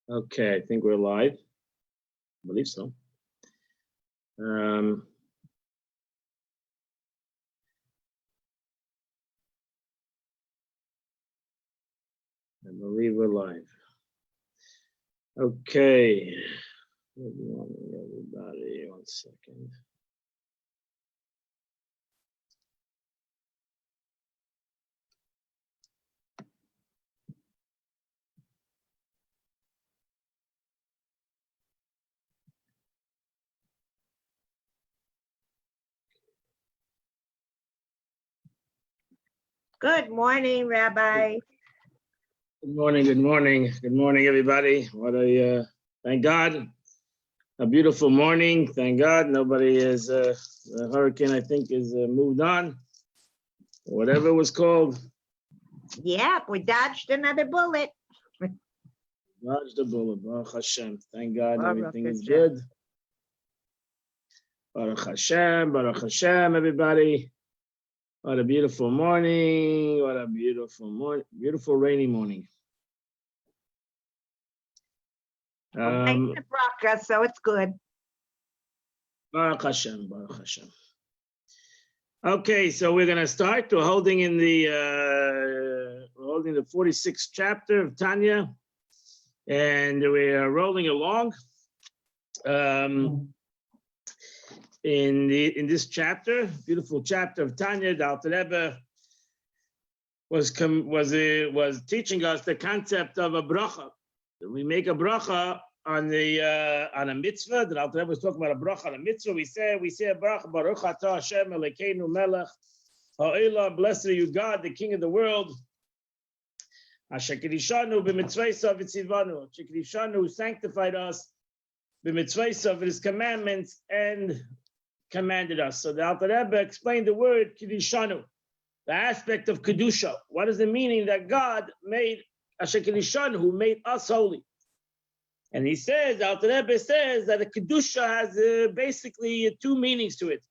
Okay, I think we're live. I believe so. I believe we're live. Okay. Good morning, everybody. 1 second. Good morning, Rabbi. Good morning, good morning. Good morning, everybody. What a, thank God. A beautiful morning. Thank God. Nobody is, the hurricane, I think, is moved on. Whatever it was called. Yeah, we dodged another bullet. Dodged the bullet. Baruch Hashem. Thank God Baruch everything is Hashem. good. Baruch Hashem, everybody. What a beautiful morning. What a beautiful morning. Beautiful rainy morning. Rain the bracha, so it's good. Baruch Hashem, Baruch Hashem. Okay, so we're going to start. We're holding in the 46th chapter of Tanya, and we are rolling along. In this chapter, beautiful chapter of Tanya, the Alter Rebbe was teaching us the concept of a bracha. We make a bracha on a mitzvah. The Alter Rebbe was talking about a bracha on a mitzvah. We say a bracha, Baruch Atah Hashem Elokeinu Melech Ha'olam. Blessed are you, God, the King of the world. Asher Kedishanu b'mitzvaysav v'tzivanu. Asher Kedishanu, who sanctified us b'mitzvaysav, with His commandments, and commanded us. So the Alter Rebbe explained the word Kedishanu, the aspect of Kedusha. What is the meaning that God made Asher Kedishanu, who made us holy? And he says, Alter Rebbe says that a Kedusha has basically two meanings to it.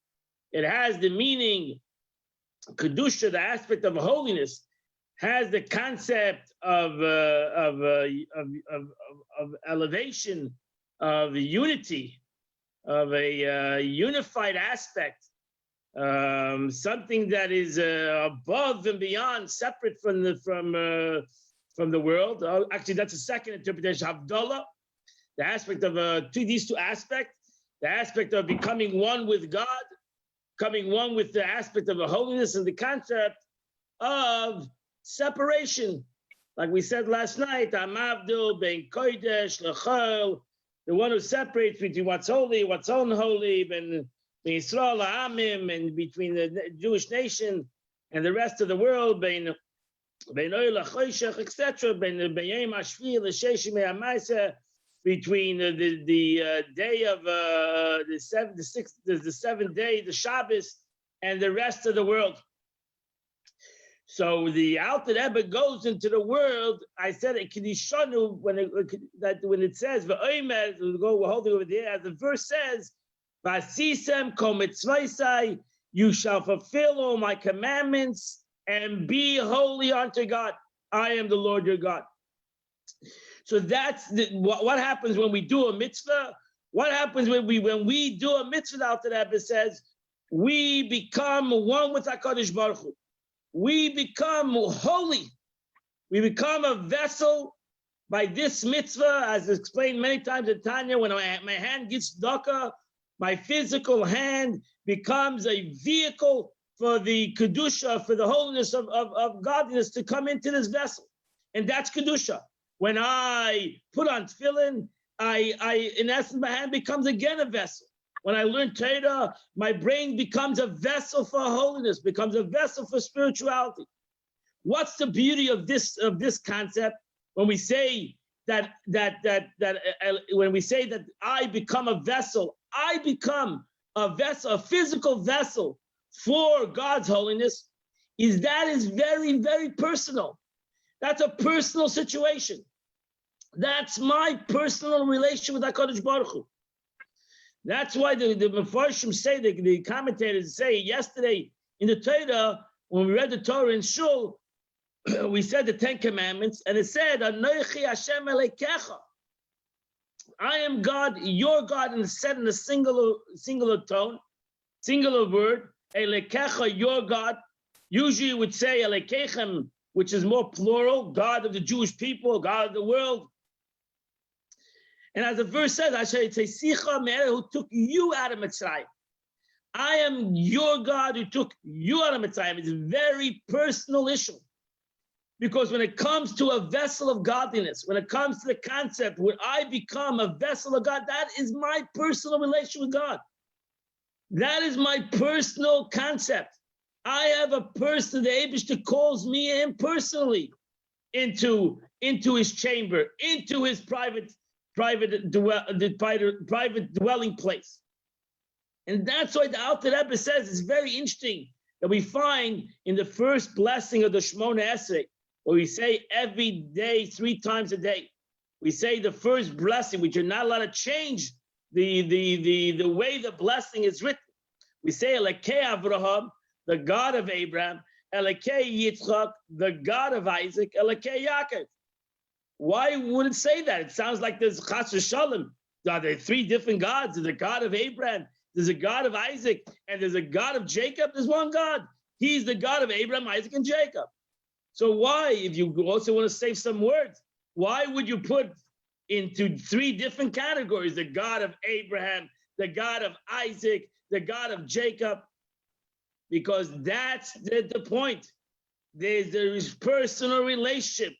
It has the meaning, Kedusha, the aspect of holiness, has the concept of elevation, of unity, of a unified aspect, something that is above and beyond, separate from the world. Actually, that's a second interpretation, Havdalah, the aspect of these two aspects, the aspect of becoming one with God, becoming one with the aspect of the holiness, and the concept of separation. Like we said last night, Amavdil ben Kodesh Lechol, the one who separates between what's holy, what's unholy, ben Yisrael Amim, and between the Jewish nation and the rest of the world, ben Oil Choshech, etc., ben Yom Hashvi l'Sheish Me'amaisa, between the day of the seventh day, the Shabbos, and the rest of the world. So the Alter Rebbe goes into the world. I said it Kedishanu when it says v'omer, we're holding over there, as the verse says, "Vasisem kol mitzvosai," you shall fulfill all my commandments and be holy unto God. I am the Lord your God. So that's what happens when we do a mitzvah. What happens when we do a mitzvah? The Alter Rebbe says we become one with HaKadosh Baruch Hu. We become holy. We become a vessel by this mitzvah, as explained many times in Tanya. When my hand gets tzedakah, my physical hand becomes a vehicle for the kedusha, for the holiness of godliness to come into this vessel, and that's kedusha. When I put on tefillin, I in essence, my hand becomes again a vessel. When I learn Torah, my brain becomes a vessel for holiness, becomes a vessel for spirituality. What's the beauty of this concept? When we say that when we say that I become a vessel, I become a vessel, a physical vessel for God's holiness, is very, very personal. That's a personal situation. That's my personal relation with HaKadosh Baruch Hu. That's why the Mefarshim say, the commentators say, yesterday in the Torah, when we read the Torah in Shul, we said the 10 Commandments, and it said, Anochi Hashem Elekecha. I am God, your God, and said in a singular tone, singular word. Elekecha, your God. Usually you would say Elekechem, which is more plural, God of the Jewish people, God of the world. And as the verse says, I say, who took you out of Mitzrayim. I am your God who took you out of Mitzrayim. It's a very personal issue. Because when it comes to a vessel of godliness, when it comes to the concept where I become a vessel of God, that is my personal relation with God. That is my personal concept. I have a person, the Eibishter calls me in personally into his chamber, into his private dwelling place. And that's why the Alter Rebbe says it's very interesting that we find in the first blessing of the Shemona Esrei, where we say every day, 3 times a day, we say the first blessing, which you're not allowed to change the way the blessing is written. We say Elokei Avraham, the God of Abraham, Elokei Yitzchak, the God of Isaac, Elokei Yaakov. Why would it say that? It sounds like there's Chas v'Shalom. Are there 3 different gods? There's a God of Abraham, there's a God of Isaac, and there's a God of Jacob. There's one God. He's the God of Abraham, Isaac, and Jacob. So why, if you also want to save some words, why would you put into 3 different categories, the God of Abraham, the God of Isaac, the God of Jacob? Because that's the point. There is personal relationship,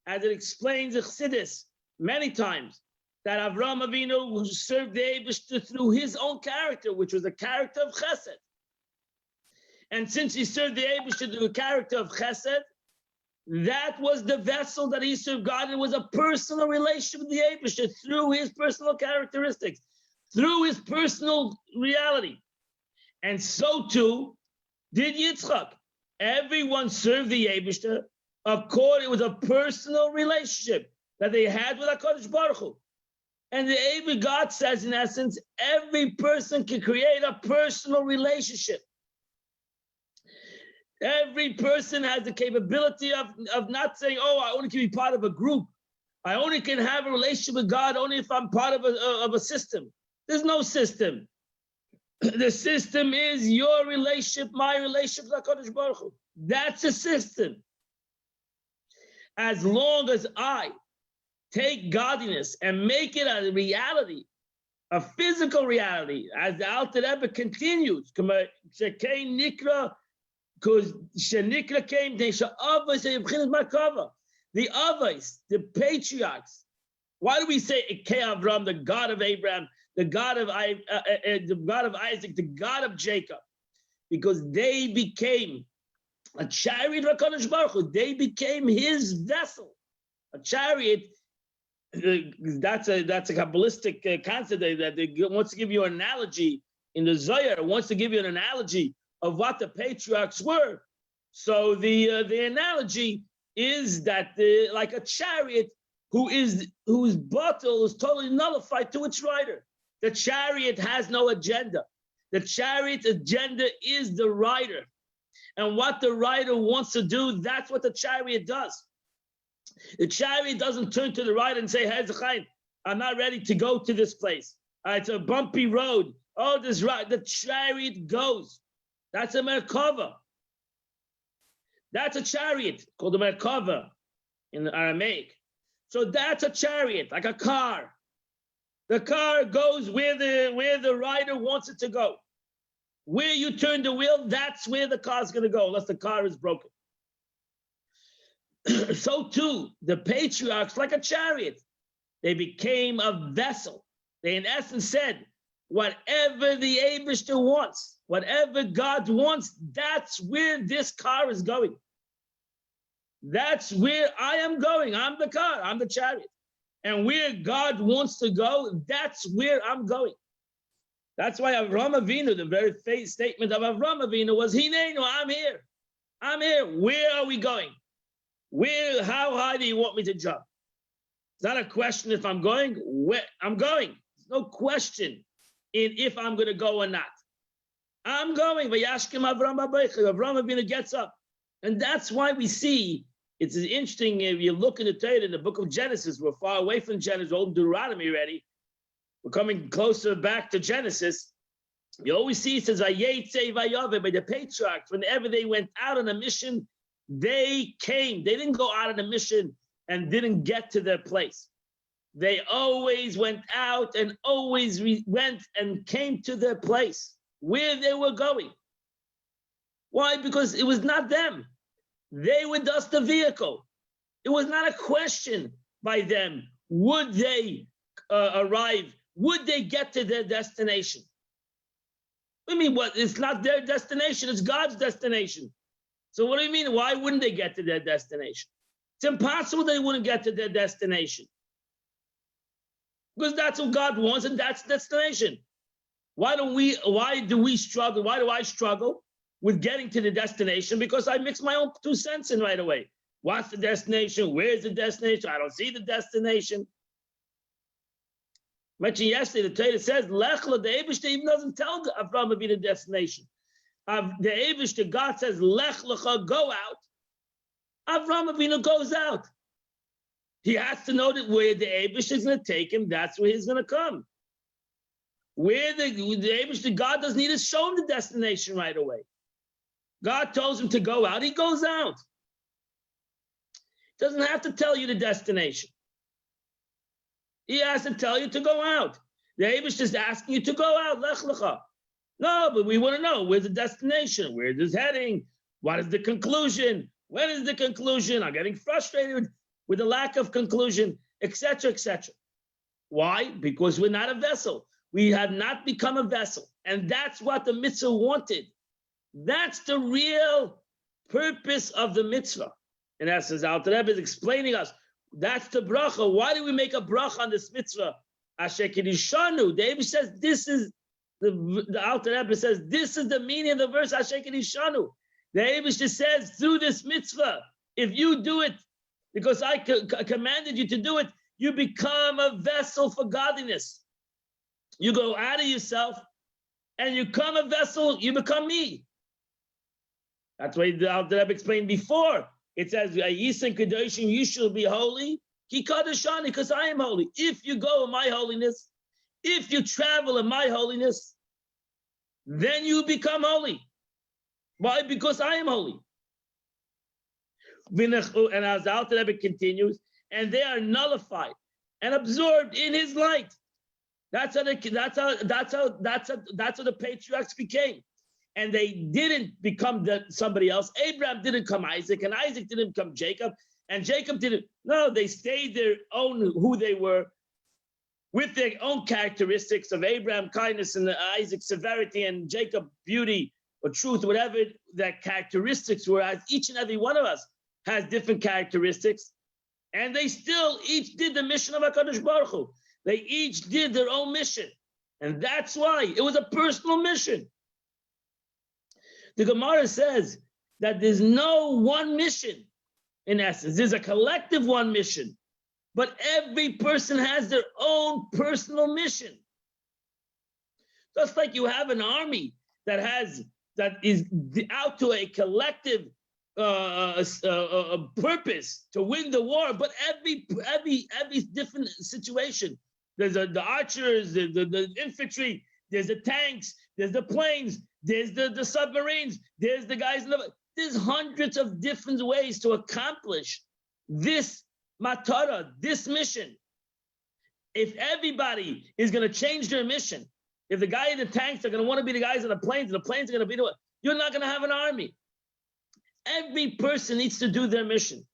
as it explains in Chassidus many times, that Avraham Avinu served the Eibishter through his own character, which was the character of Chesed. And since he served the Eibishter through the character of Chesed, that was the vessel that he served God, and it was a personal relationship with the Eibishter through his personal characteristics, through his personal reality. And so too did Yitzchak. Everyone served the Eibishter. Of course, it was a personal relationship that they had with HaKadosh Baruch Hu. And the Eibishter, God says, in essence, every person can create a personal relationship. Every person has the capability of not saying, oh, I only can be part of a group. I only can have a relationship with God only if I'm part of a system. There's no system. The system is your relationship, my relationship with HaKadosh Baruch Hu. That's a system. As long as I take godliness and make it a reality, a physical reality, as the Alter Rebbe continues, because Shenikra came, the Avos, the patriarchs. Why do we say Ekei Avram, the God of Abraham, the God of Isaac, the God of Jacob? Because they became a chariot of HaKadosh Baruch Hu. They became his vessel. A chariot, that's a Kabbalistic concept that wants to give you an analogy in the Zohar, wants to give you an analogy of what the patriarchs were. So the analogy is that like a chariot whose bottle is totally nullified to its rider. The chariot has no agenda. The chariot's agenda is the rider. And what the rider wants to do, that's what the chariot does. The chariot doesn't turn to the rider and say, hey, Zechayim, I'm not ready to go to this place. It's a bumpy road. Oh, this ride. The chariot goes. That's a Merkava. That's a chariot called a Merkava in Aramaic. So that's a chariot, like a car. The car goes where the rider wants it to go. Where you turn the wheel, that's where the car's going to go, unless the car is broken. So too, the patriarchs, like a chariot, they became a vessel. They in essence said, whatever the Eibishter wants, whatever God wants, that's where this car is going. That's where I am going. I'm the car, I'm the chariot. And where God wants to go, that's where I'm going. That's why Avraham Avinu, the very famous statement of Avraham Avinu was, Hinenu, I'm here. I'm here. Where are we going? How high do you want me to jump? It's not a question if I'm going, where I'm going. There's no question in if I'm going to go or not. I'm going. Vayashkem Avraham Abaycha. Avraham Avinu gets up. And that's why we see, it's interesting if you look in the Torah, in the book of Genesis, we're far away from Genesis, old Deuteronomy already, we're coming closer back to Genesis. You always see it says, Vayetze Vayave, by the patriarchs, whenever they went out on a mission, they came. They didn't go out on a mission and didn't get to their place. They always went out and always went and came to their place, where they were going. Why? Because it was not them. They were just the vehicle. It was not a question by them. Would they arrive? Would they get to their destination? I mean, what? It's not their destination, it's God's destination. So what do you mean? Why wouldn't they get to their destination? It's impossible they wouldn't get to their destination. Because that's what God wants, and that's the destination. Why do we struggle? Why do I struggle with getting to the destination? Because I mix my own 2 cents in right away. What's the destination? Where's the destination? I don't see the destination. Mentioned yesterday, the Torah says, Lechla, the Eibishter even doesn't tell Avraham Avinu the destination. The Eibishter, God says, Lech Lecha, go out. Avraham Avinu goes out. He has to know that where the Eibishter is going to take him, that's where he's going to come. Where the Eibishter, God doesn't need to show him the destination right away. God tells him to go out, he goes out. Doesn't have to tell you the destination. He has to tell you to go out. The Eibishter is asking you to go out, Lech Lecha. No, but we want to know where's the destination, where is heading, what is the conclusion, when is the conclusion? I'm getting frustrated with the lack of conclusion, etc., etc. Why? Because we're not a vessel. We have not become a vessel. And that's what the mitzvah wanted. That's the real purpose of the mitzvah. In essence, Alter Rebbe is explaining us. That's the bracha. Why do we make a bracha on this mitzvah? Asher Kedishanu. David says this is the Alter Rebbe says this is the meaning of the verse. Asher Kedishanu. The Eibishter says through this mitzvah, if you do it because I commanded you to do it, you become a vessel for godliness. You go out of yourself and you become a vessel. You become me. That's why the Alter Rebbe explained before. It says, you shall be holy, because I am holy. If you go in my holiness, if you travel in my holiness, then you become holy. Why? Because I am holy. And as the Alter Rebbe continues, and they are nullified and absorbed in his light. That's how the patriarchs became. And they didn't become somebody else. Abraham didn't become Isaac, and Isaac didn't become Jacob, and Jacob didn't. No, they stayed their own, who they were, with their own characteristics of Abraham, kindness, and Isaac, severity, and Jacob, beauty or truth, whatever that characteristics were, as each and every one of us has different characteristics. And they still each did the mission of HaKadosh Baruch Hu. They each did their own mission. And that's why it was a personal mission. The Gemara says that there's no one mission, in essence. There's a collective one mission, but every person has their own personal mission. Just like you have an army that is out to a collective purpose to win the war, but every different situation. There's the archers, the infantry, there's the tanks, there's the planes, there's the submarines, there's the guys in there's hundreds of different ways to accomplish this matara, this mission. If everybody is going to change their mission, if the guy in the tanks are going to want to be the guys in the planes, and the planes are going to be the, you're not going to have an army. Every person needs to do their mission.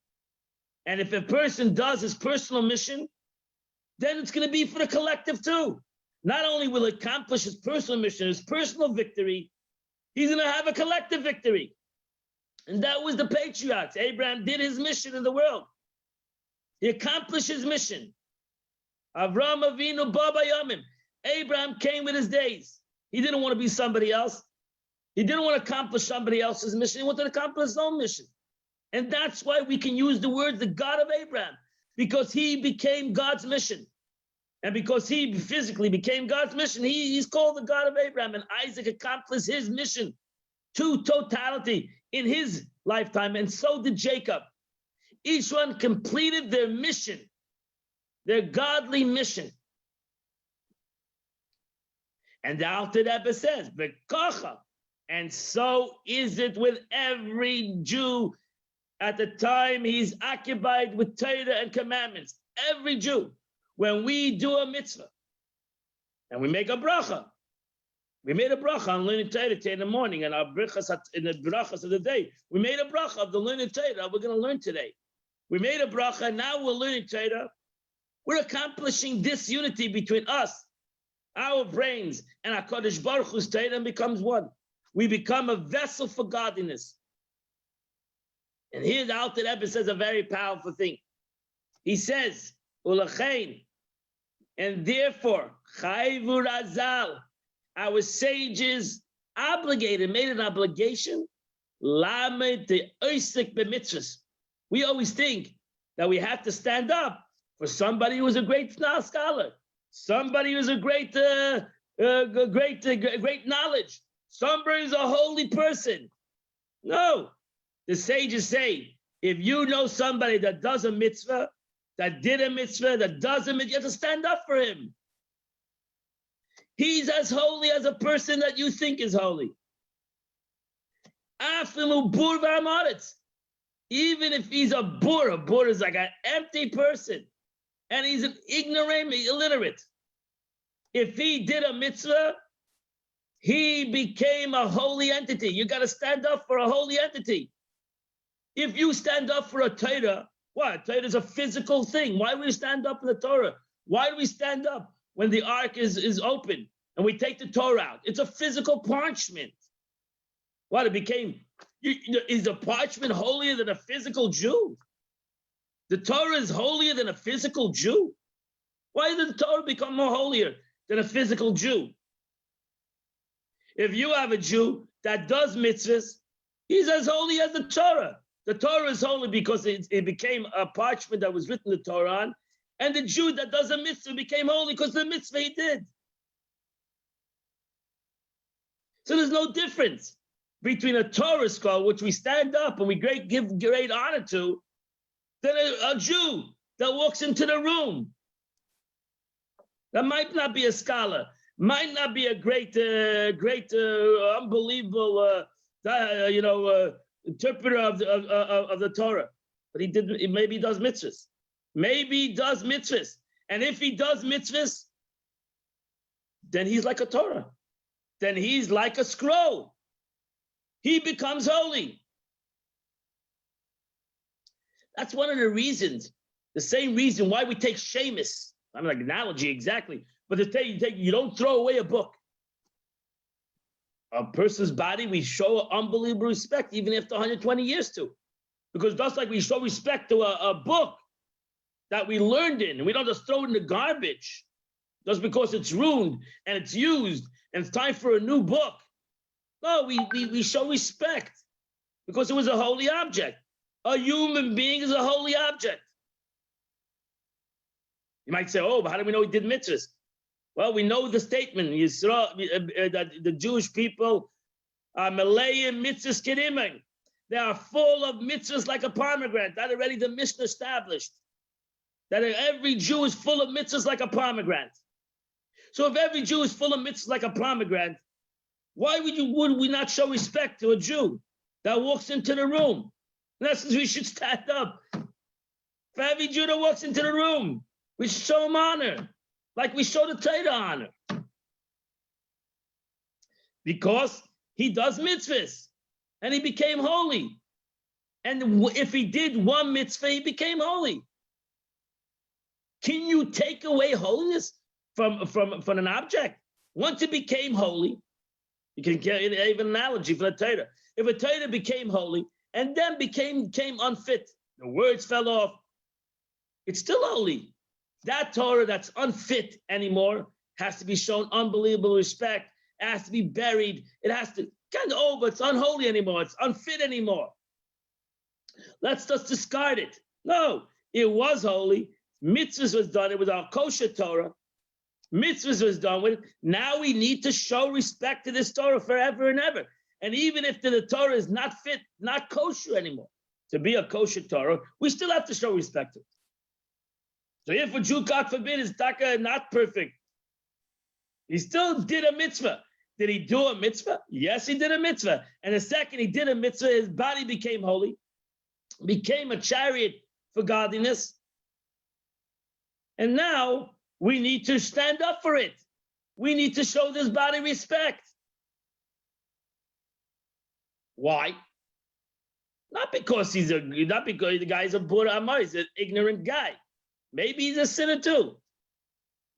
And if a person does his personal mission, then it's going to be for the collective too. Not only will he accomplish his personal mission, his personal victory, he's going to have a collective victory. And that was the patriarchs. Abraham did his mission in the world. He accomplished his mission. Avraham Avinu Baba Yamim. Abraham came with his days. He didn't want to be somebody else. He didn't want to accomplish somebody else's mission. He wanted to accomplish his own mission. And that's why we can use the word the God of Abraham, because he became God's mission. And because he physically became God's mission, he's called the God of Abraham. And Isaac accomplished his mission to totality in his lifetime. And so did Jacob. Each one completed their mission, their godly mission. And the Alter Rebbe says, "Bekocha," and so is it with every Jew at the time he's occupied with Torah and commandments. Every Jew, when we do a mitzvah and we make a bracha, we made a bracha on learning Torah today in the morning, and our brachas in the brachas of the day, we made a bracha of the learning Torah we're going to learn today. We made a bracha, now we're learning Torah. We're accomplishing this unity between us, our brains, and our Kodesh Baruch Hu's Torah, and becomes one. We become a vessel for godliness. And here the Alter Rebbe says a very powerful thing. He says, "Ulachein," and therefore, Chayvu Razal, our sages obligated, made an obligation, Lamed the Oisik b'mitzvahs. We always think that we have to stand up for somebody who is a great scholar, somebody who's a great knowledge, somebody who's a holy person. No, the sages say, if you know somebody that does a mitzvah, that did a mitzvah, that does a mitzvah, you have to stand up for him. He's as holy as a person that you think is holy. Even if he's a bur is like an empty person, and he's an ignoramus, illiterate. If he did a mitzvah, he became a holy entity. You got to stand up for a holy entity. If you stand up for a Torah, what? Torah is a physical thing. Why do we stand up for the Torah? Why do we stand up when the ark is open and we take the Torah out? It's a physical parchment. What? It became, is the parchment holier than a physical Jew? The Torah is holier than a physical Jew? Why did the Torah become more holier than a physical Jew? If you have a Jew that does mitzvahs, he's as holy as the Torah. The Torah is holy because it became a parchment that was written the Torah on, and the Jew that does a mitzvah became holy because the mitzvah he did. So there's no difference between a Torah scholar, which we stand up and we give great honor to, than a Jew that walks into the room. That might not be a scholar, might not be a great, unbelievable, interpreter of the Torah, but maybe he does mitzvahs. Maybe he does mitzvahs, and if he does mitzvahs, then he's like a Torah. Then he's like a scroll. He becomes holy. That's one of the reasons, the same reason why we take Shemus. I'm like analogy exactly, but you don't throw away a book. A person's body, we show unbelievable respect even after 120 years too. Because just like we show respect to a book that we learned in, and we don't just throw it in the garbage just because it's ruined and it's used and it's time for a new book. No, we show respect because it was a holy object. A human being is a holy object. You might say, oh, but how do we know he did mitzvahs? Well, we know the statement, that the Jewish people are Malayim mitzvahs kedimim. They are full of mitzvahs like a pomegranate. That already the Mishnah established. That every Jew is full of mitzvahs like a pomegranate. So if every Jew is full of mitzvahs like a pomegranate, why would we not show respect to a Jew that walks into the room? In essence, we should stand up. For every Jew that walks into the room, we should show him honor, like we show the Torah honor. Because he does mitzvahs, and he became holy. And if he did one mitzvah, he became holy. Can you take away holiness from an object? Once it became holy, you can get even an analogy for the Torah. If a Torah became holy and then became unfit, the words fell off, it's still holy. That Torah that's unfit anymore has to be shown unbelievable respect. It has to be buried. It has to kind of over. It's unholy anymore. It's unfit anymore. Let's just discard it. No, it was holy. Mitzvahs was done. It was our kosher Torah. Mitzvahs was done with. Now we need to show respect to this Torah forever and ever. And even if the Torah is not fit, not kosher anymore, to be a kosher Torah, we still have to show respect to it. So if a Jew, God forbid, is not perfect, He still did a mitzvah. Did he do a mitzvah? Yes, he did a mitzvah. And the second he did a mitzvah, his body became holy, became a chariot for godliness. And now we need to stand up for it. We need to show this body respect. Why? Not because the guy's a Buddha Amar, he's an ignorant guy. Maybe he's a sinner too.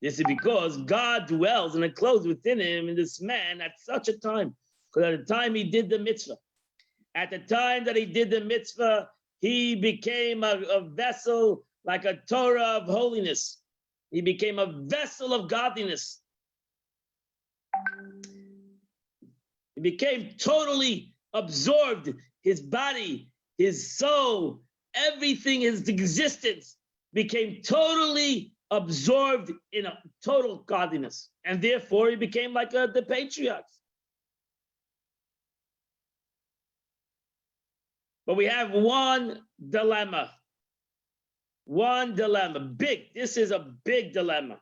This is because God dwells and enclosed within him in this man at such a time. Because at the time he did the mitzvah, at the time that he did the mitzvah, he became a vessel like a Torah of holiness. He became a vessel of godliness. He became totally absorbed. His body, his soul, everything, his existence became totally absorbed in a total godliness. And therefore he became like the patriarchs. But we have one dilemma. One dilemma, big. This is a big dilemma.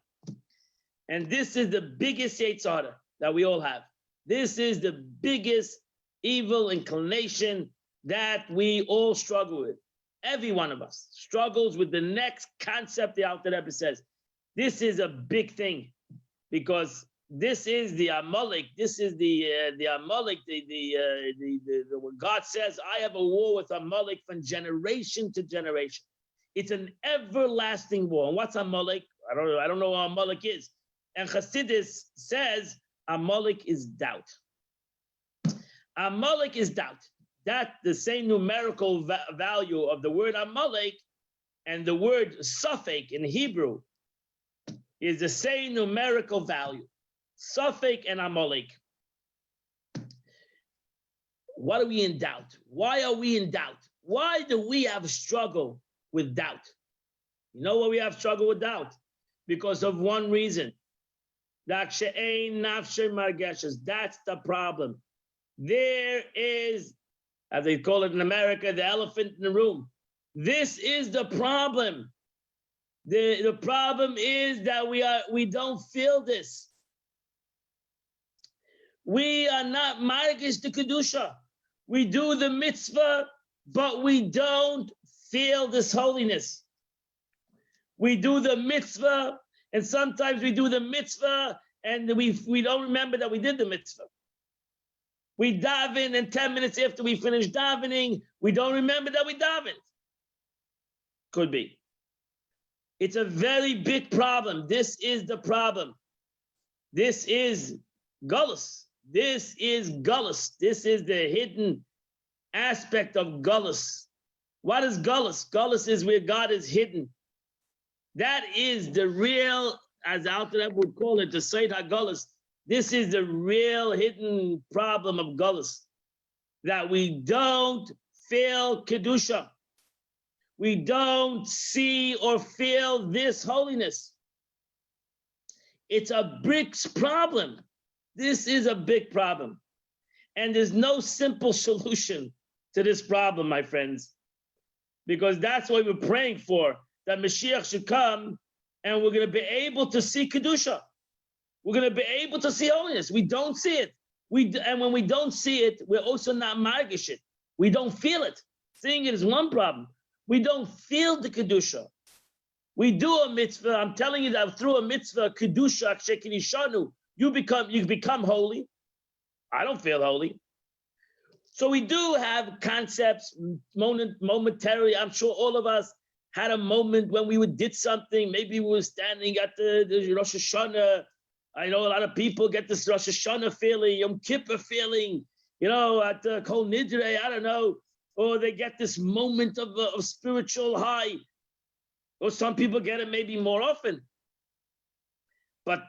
And this is the biggest Yetzer Hara that we all have. This is the biggest evil inclination that we all struggle with. Every one of us struggles with the next concept the Alter Rebbe says. This is a big thing because this is the Amalek. This is the Amalek. What God says, I have a war with Amalek from generation to generation. It's an everlasting war. And what's Amalek? I don't know what Amalek is. And Chassidus says Amalek is doubt. Amalek is doubt. That the same numerical value of the word Amalek and the word Suffix in Hebrew is the same numerical value. Suffix and Amalek. What are we in doubt? Why are we in doubt? Why do we have a struggle with doubt? You know why we have struggle with doubt? Because of one reason. That's the problem. There is, as they call it in America, the elephant in the room. This is the problem. The problem is that we don't feel this. We are not margish to Kedusha. We do the mitzvah, but we don't feel this holiness. We do the mitzvah, and sometimes we do the mitzvah, and we don't remember that we did the mitzvah. We daven, and 10 minutes after we finish davening, we don't remember that we davened. Could be. It's a very big problem. This is the problem. This is gullus. This is gullus. This is the hidden aspect of gullus. What is gullus? Gullus is where God is hidden. That is the real, as Alter Rebbe would call it, the Seid HaGullus. This is the real hidden problem of gullus, that we don't feel Kedusha. We don't see or feel this holiness. It's a big problem. This is a big problem. And there's no simple solution to this problem, my friends, because that's what we're praying for, that Mashiach should come and we're going to be able to see Kedusha. We're going to be able to see holiness. We don't see it. And when we don't see it, we're also not margish it. We don't feel it. Seeing it is one problem. We don't feel the Kedusha. We do a mitzvah. I'm telling you that through a mitzvah, Kedusha, Shekirishanu, you become holy. I don't feel holy. So we do have concepts momentarily. I'm sure all of us had a moment when we did something. Maybe we were standing at the Rosh Hashanah. I know a lot of people get this Rosh Hashanah feeling, Yom Kippur feeling, at the Kol Nidre, I don't know. Or they get this moment of spiritual high. Or some people get it maybe more often. But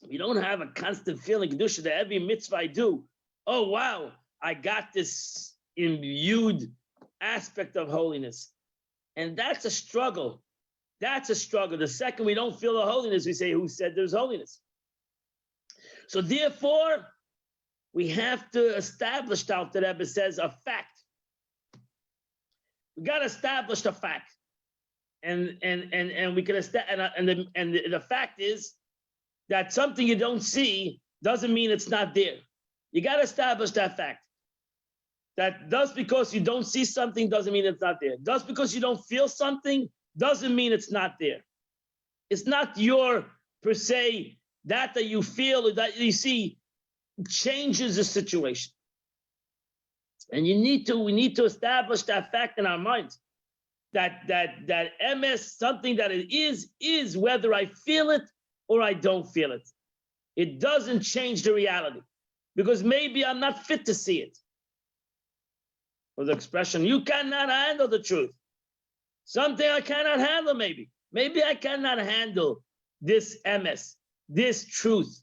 we don't have a constant feeling, Kedusha, that every mitzvah I do, oh wow, I got this imbued aspect of holiness. And that's a struggle. That's a struggle. The second we don't feel the holiness, we say, who said there's holiness? So therefore, we have to establish, Alter Rebbe says, a fact. We got to establish a fact. And we can establish, and the fact is that something you don't see doesn't mean it's not there. You got to establish that fact. That just because you don't see something doesn't mean it's not there. Just because you don't feel something doesn't mean it's not there. It's not your, per se, that you feel or that you see changes the situation. And we need to establish that fact in our minds. That MS, something that it is whether I feel it or I don't feel it. It doesn't change the reality. Because maybe I'm not fit to see it. Or the expression, you cannot handle the truth. Something I cannot handle, maybe. Maybe I cannot handle this MS, this truth.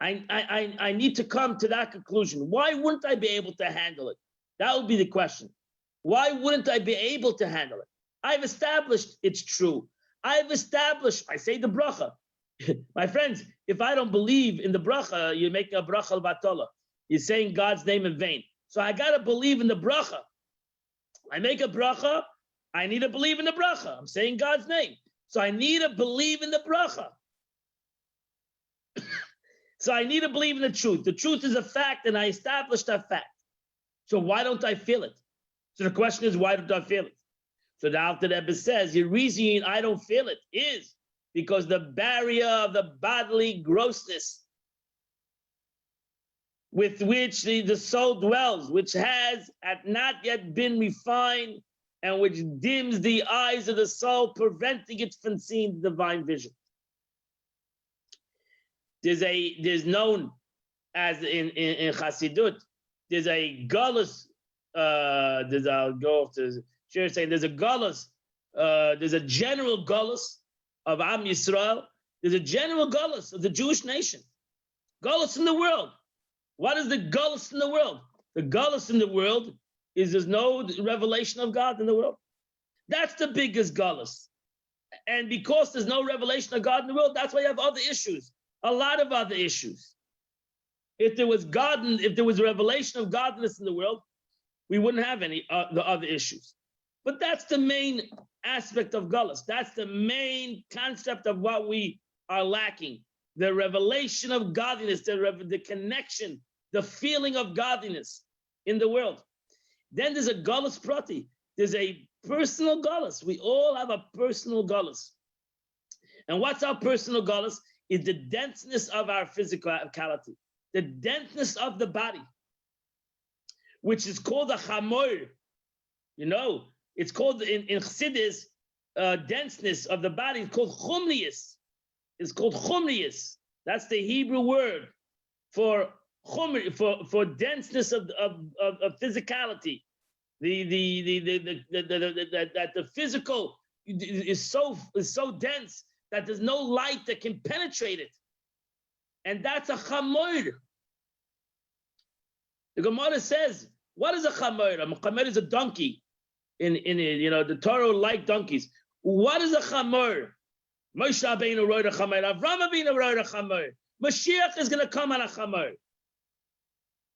I need to come to that conclusion. Why wouldn't I be able to handle it? That would be the question. Why wouldn't I be able to handle it? I've established it's true. I've established, I say the bracha. My friends, if I don't believe in the bracha, you're making a bracha al-batola. You're saying God's name in vain. So I got to believe in the bracha. I make a bracha, I need to believe in the bracha. I'm saying God's name. So I need to believe in the bracha. So I need to believe in the truth. The truth is a fact, and I established that fact. So why don't I feel it? So the question is, why don't I feel it? So the Alter Rebbe says, the reason I don't feel it is because the barrier of the bodily grossness with which the soul dwells, which has not yet been refined, and which dims the eyes of the soul, preventing it from seeing the divine vision. There's known as in Chassidut, there's a galus, there's a galus, there's a general galus of Am Yisrael, there's a general galus of the Jewish nation, galus in the world. What is the galus in the world? The galus in the world is there's no revelation of God in the world. That's the biggest galus. And because there's no revelation of God in the world, that's why you have other issues, a lot of other issues. If there was God, if there was a revelation of godliness in the world, we wouldn't have any the other issues. But that's the main aspect of galus. That's the main concept of what we are lacking. The revelation of godliness, the connection, the feeling of godliness in the world. Then there's a galus prati. There's a personal galus. We all have a personal galus. And what's our personal galus? Is the denseness of our physicality, the denseness of the body, which is called a chamor. You know, it's called in Chassidus, denseness of the body is called chumnius. It's called chumnius. That's the Hebrew word for chumr, for denseness of physicality. That the physical is so dense that there's no light that can penetrate it, and that's a chamor. The Gemara says, "What is a chamor? A chamor is a donkey. In the Torah like donkeys. What is a chamor? Moshe Rabbeinu rode a chamor. Avraham Avinu rode a chamor. Mashiach is going to come on a chamor.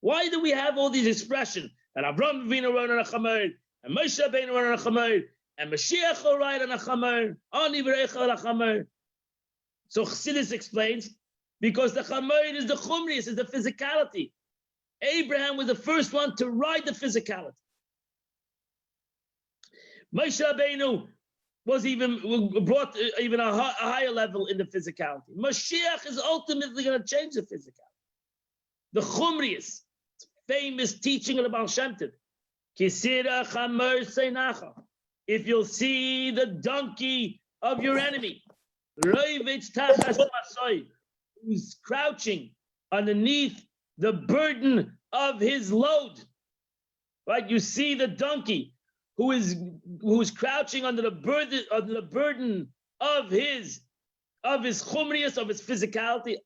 Why do we have all these expressions? And Avraham Avinu rode on a chamor, and Moshe Rabbeinu rode on a chamor, and Mashiach will ride on a chamor. Ani v'reicha on a chamor. So Chassidus explains, because the chamor is the chumrius, is the physicality. Abraham was the first one to ride the physicality. Moshe Rabbeinu was brought even a higher level in the physicality. Mashiach is ultimately going to change the physicality. The chumrius, famous teaching of the Baal Shem Tov. Kisira chamor seinacha. If you'll see the donkey of your enemy, who's crouching underneath the burden of his load, right? You see the donkey who's crouching under the burden of his chumrius, of his physicality.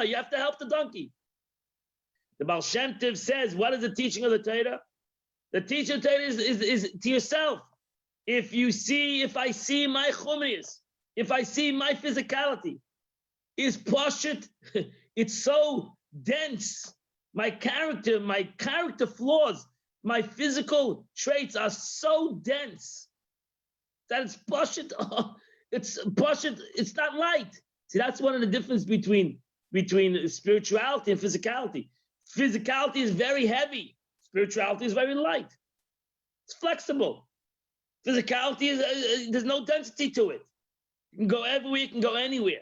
You have to help the donkey. The Baal Shem Tov says, what is the teaching of the Torah? The teaching of the Torah is to yourself. If I see my chumrius, if I see my physicality, is pashut, it's so dense. My character flaws, my physical traits are so dense that it's pashut. It's pashut. It's not light. See, that's one of the difference between spirituality and physicality. Physicality is very heavy. Spirituality is very light. It's flexible. Physicality is there's no density to it. You can go everywhere, you can go anywhere,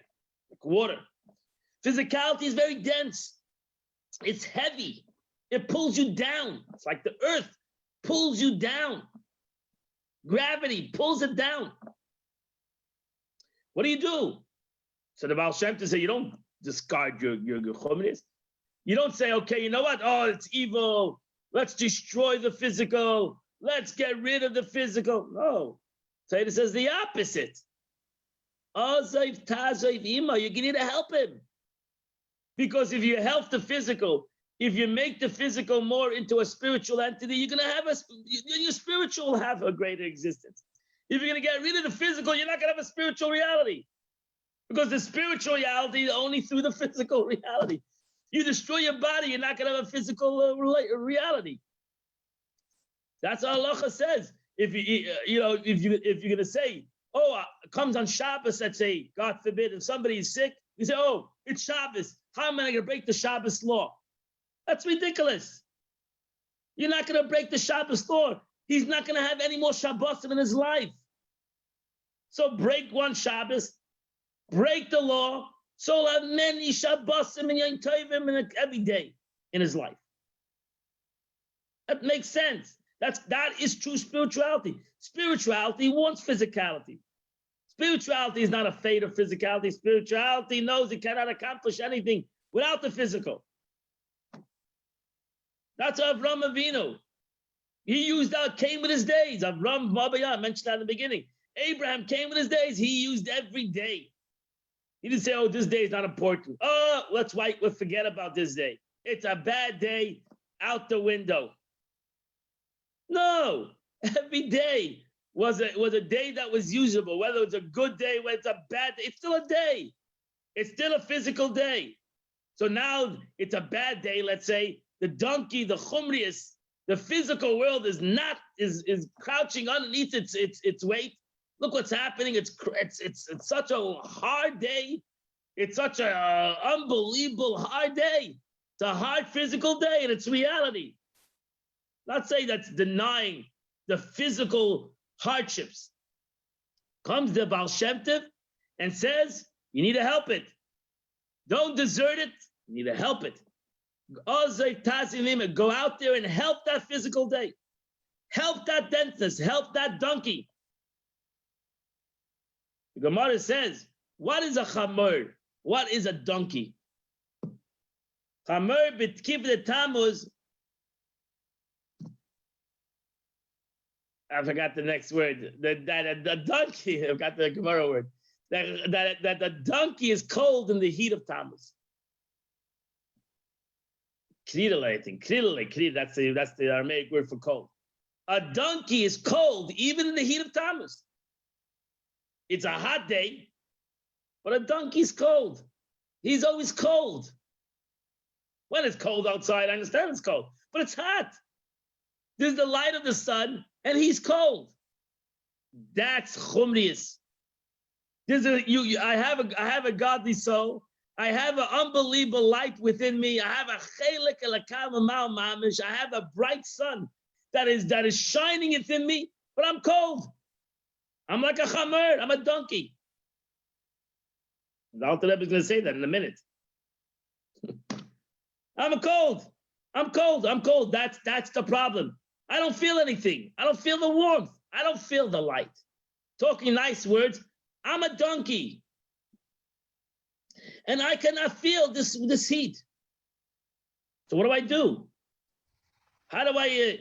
like water. Physicality is very dense. It's heavy. It pulls you down. It's like the earth pulls you down. Gravity pulls it down. What do? So the Baal Shem Tov say you don't discard your chumris. You don't say, okay, you know what? Oh, it's evil. Let's destroy the physical. Let's get rid of the physical. No. Torah says the opposite. Ozav tazav ima. You need to help him. Because if you help the physical, if you make the physical more into a spiritual entity, you're gonna have your spiritual will have a greater existence. If you're gonna get rid of the physical, you're not gonna have a spiritual reality. Because the spiritual reality is only through the physical reality. You destroy your body, you're not gonna have a physical reality. That's what halacha says. If you're gonna say, oh, it comes on Shabbos, let's say, God forbid, if somebody is sick, you say, oh, it's Shabbos. How am I gonna break the Shabbos law? That's ridiculous. You're not gonna break the Shabbos law. He's not gonna have any more Shabbosim in his life. So break one Shabbos, break the law, so he'll have many Shabbosim and Yom Tovim every day in his life. That makes sense. That is true spirituality. Spirituality wants physicality. Spirituality is not afraid of physicality. Spirituality knows it cannot accomplish anything without the physical. That's Avram Avinu. He came with his days. Avram, I mentioned that in the beginning. Abraham came with his days. He used every day. He didn't say, oh, this day is not important. Oh, let's forget about this day. It's a bad day, out the window. No, every day was a day that was usable, whether it's a good day, whether it's a bad day, it's still a day. It's still a physical day. So now it's a bad day, let's say, the donkey, the chumrius, the physical world is crouching underneath its weight. Look what's happening. It's such a hard day. It's such an unbelievable hard day. It's a hard physical day, and it's reality. Not say that's denying the physical hardships. Comes the Baal Shem Tov and says, you need to help it. Don't desert it. You need to help it. Go out there and help that physical day. Help that dentist. Help that donkey. The Gemara says, what is a chamor? What is a donkey? Chamor b'tkiv the Tammuz. I forgot the next word. The donkey, I've got the Gemara word. That the donkey is cold in the heat of Tammuz. Kridele, I think. Kridele, that's the Aramaic word for cold. A donkey is cold even in the heat of Tammuz. It's a hot day, but a donkey's cold. He's always cold. When it's cold outside, I understand it's cold, but it's hot. There's the light of the sun, and he's cold. That's chumrius. I have a godly soul. I have an unbelievable light within me. I have a chelik elakav ma'al mamish. I have a bright sun that is shining within me, but I'm cold. I'm like a chamer. I'm a donkey. The Alter Rebbe is going to say that in a minute. I'm cold. That's the problem. I don't feel anything. I don't feel the warmth. I don't feel the light. Talking nice words, I'm a donkey. And I cannot feel this heat. So what do? How do I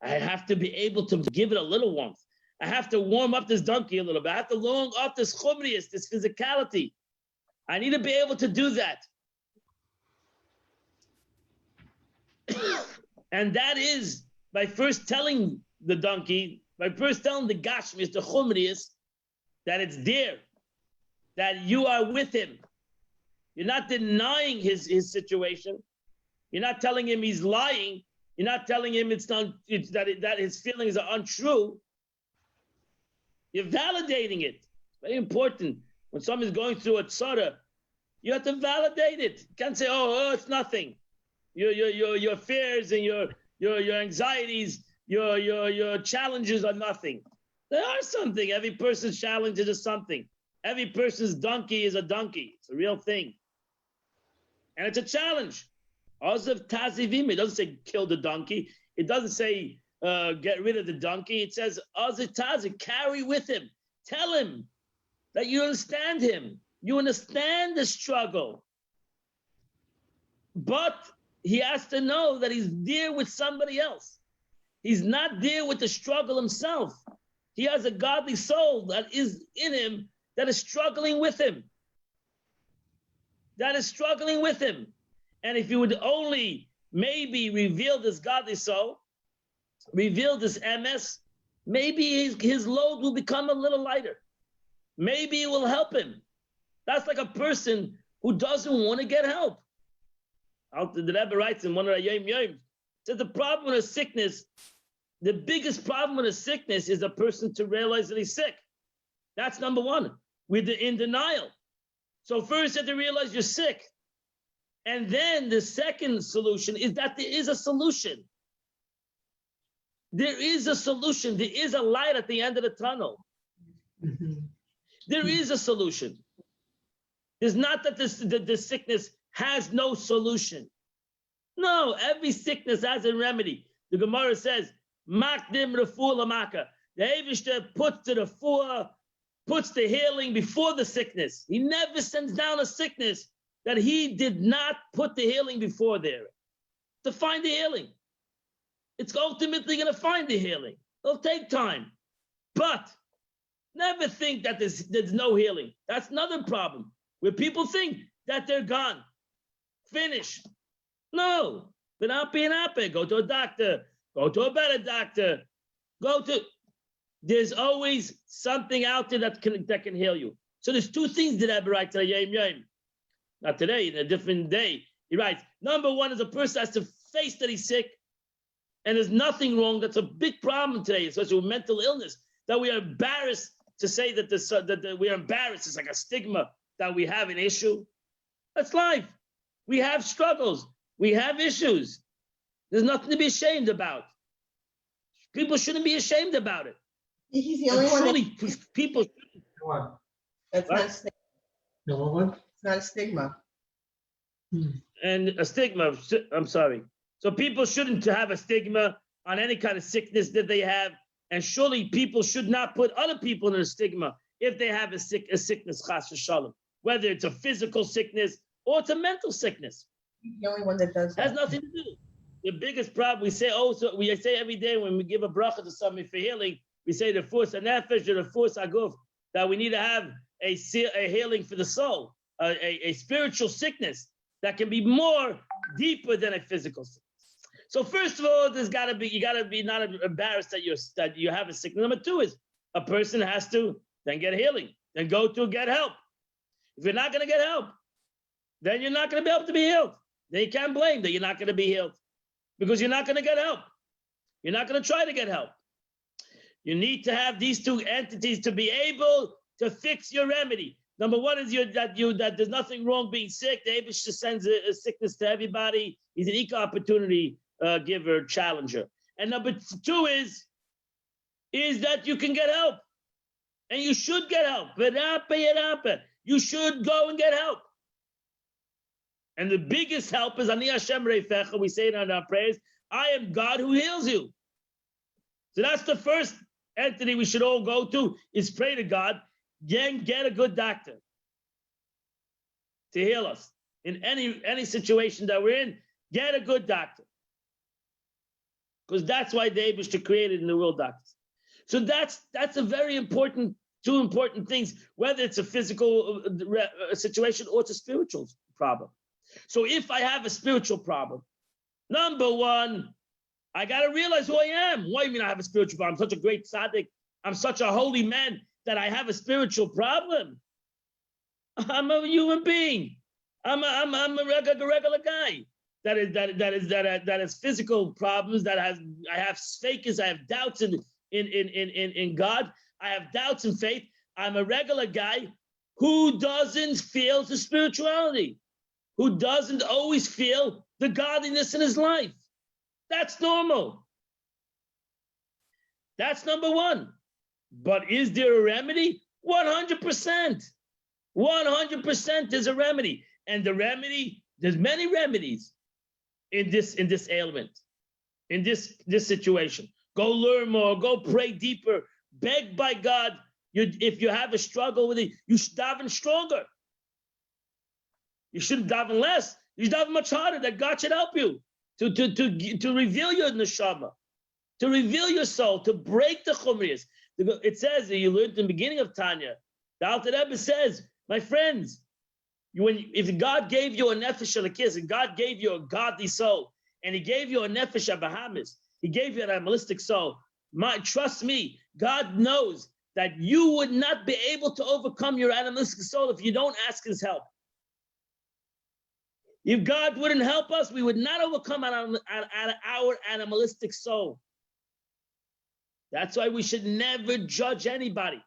have to be able to give it a little warmth. I have to warm up this donkey a little bit. I have to warm up this chumrius, this physicality. I need to be able to do that. And that is by first telling the donkey, by first telling the gashmis, the chumrius, that it's there, that you are with him. You're not denying his situation. You're not telling him he's lying. You're not telling him that his feelings are untrue. You're validating it. Very important. When someone's going through a tzara, you have to validate it. You can't say, oh, it's nothing. Your fears and your anxieties, your challenges are nothing. They are something. Every person's challenge is something. Every person's donkey is a donkey. It's a real thing. And it's a challenge. Ozav tazivim. It doesn't say kill the donkey. It doesn't say get rid of the donkey. It says ozav taziv, carry with him. Tell him that you understand him. You understand the struggle. But he has to know that he's there with somebody else. He's not there with the struggle himself. He has a godly soul that is in him that is struggling with him. That is struggling with him. And if you would only maybe reveal this godly soul, reveal this MS, maybe his load will become a little lighter. Maybe it will help him. That's like a person who doesn't want to get help. The Rabbi writes in one of the Yom Yom, says the problem with a sickness, the biggest problem with a sickness is a person to realize that he's sick. That's number one. We're in denial. So first you have to realize you're sick. And then the second solution is that there is a solution. There is a solution. There is a light at the end of the tunnel. There is a solution. It's not that the sickness has no solution. No, every sickness has a remedy. The Gemara says, Makdim refuah lamaka. The Eivishter puts the healing before the sickness. He never sends down a sickness that he did not put the healing before there. To find the healing. It's ultimately going to find the healing. It'll take time. But never think that there's no healing. That's another problem. Where people think that they're gone. Finished. No. Go to a doctor. Go to a better doctor. There's always something out there that can heal you. So there's two things that I write today. Not today, in a different day. He writes, number one is a person has to face that he's sick. And there's nothing wrong. That's a big problem today, especially with mental illness, that we are embarrassed to say that we are embarrassed. It's like a stigma that we have an issue. That's life. We have struggles. We have issues. There's nothing to be ashamed about. People shouldn't be ashamed about it. He's the only one. People. That's not a stigma. No, It's not a stigma. And a stigma, I'm sorry. So people shouldn't have a stigma on any kind of sickness that they have. And surely people should not put other people in a stigma if they have a sickness, chas v'shalom. Whether it's a physical sickness or it's a mental sickness. He's the only one that does that. Has nothing to do. The biggest problem we say every day when we give a bracha to somebody for healing, we say the force nefesh or the force aguf, that we need to have a healing for the soul, a spiritual sickness that can be more deeper than a physical sickness. So first of all, you gotta be not embarrassed that you have a sickness. Number two is a person has to then get healing, then go to get help. If you're not gonna get help, then you're not gonna be able to be healed. Then you can't blame that you're not gonna be healed because you're not gonna get help. You're not gonna try to get help. You need to have these two entities to be able to fix your remedy. Number one is that there's nothing wrong being sick. The Abish just sends a sickness to everybody. He's an equal opportunity giver, challenger. And number two is that you can get help. And you should get help. You should go and get help. And the biggest help is Ani Hashem Reifecha. We say it in our prayers. I am God who heals you. So that's the first entity we should all go to is pray to God. Get a good doctor to heal us in any situation that we're in. Get a good doctor, because that's why the Eibishter created in the world doctors. So that's a very important, two important things. Whether it's a physical situation or it's a spiritual problem. So if I have a spiritual problem, number one, I got to realize who I am. Why do you mean I have a spiritual problem? I'm such a great tzaddik. I'm such a holy man that I have a spiritual problem. I'm a human being. I'm a regular guy that has physical problems. I have fakers. I have doubts in God. I have doubts in faith. I'm a regular guy Who doesn't feel the spirituality? Who doesn't always feel the godliness in his life? That's normal. That's number one. But is there a remedy? 100%. 100% there's a remedy. And the remedy, there's many remedies in this ailment, in this situation. Go learn more, go pray deeper, beg by God. If you have a struggle with it, you should daven stronger. You shouldn't daven less. You should daven much harder. That God should help you to reveal your neshama, to reveal your soul, to break the chumriyas. It says, you learned in the beginning of Tanya, the Alter Rebbe says, my friends, if God gave you a nefesh alakis, and God gave you a godly soul, and he gave you a nefesh abahamis, he gave you an animalistic soul, trust me, God knows that you would not be able to overcome your animalistic soul if you don't ask his help. If God wouldn't help us, we would not overcome our animalistic soul. That's why we should never judge anybody.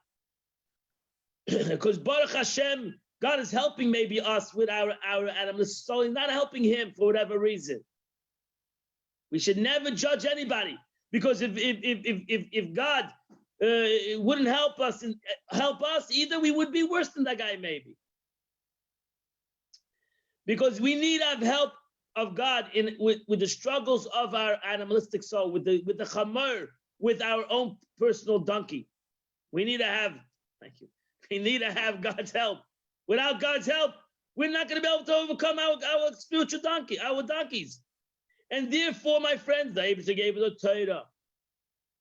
Because Baruch Hashem, God is helping maybe us with our animalistic soul. He's not helping him for whatever reason. We should never judge anybody. Because if God wouldn't help us, either we would be worse than that guy maybe. Because we need to have help of God with the struggles of our animalistic soul, with the chamor, with our own personal donkey. We need to have, thank you. We need to have God's help. Without God's help, we're not going to be able to overcome our spiritual donkey, our donkeys. And therefore, my friends, the Eibusha gave us a Torah.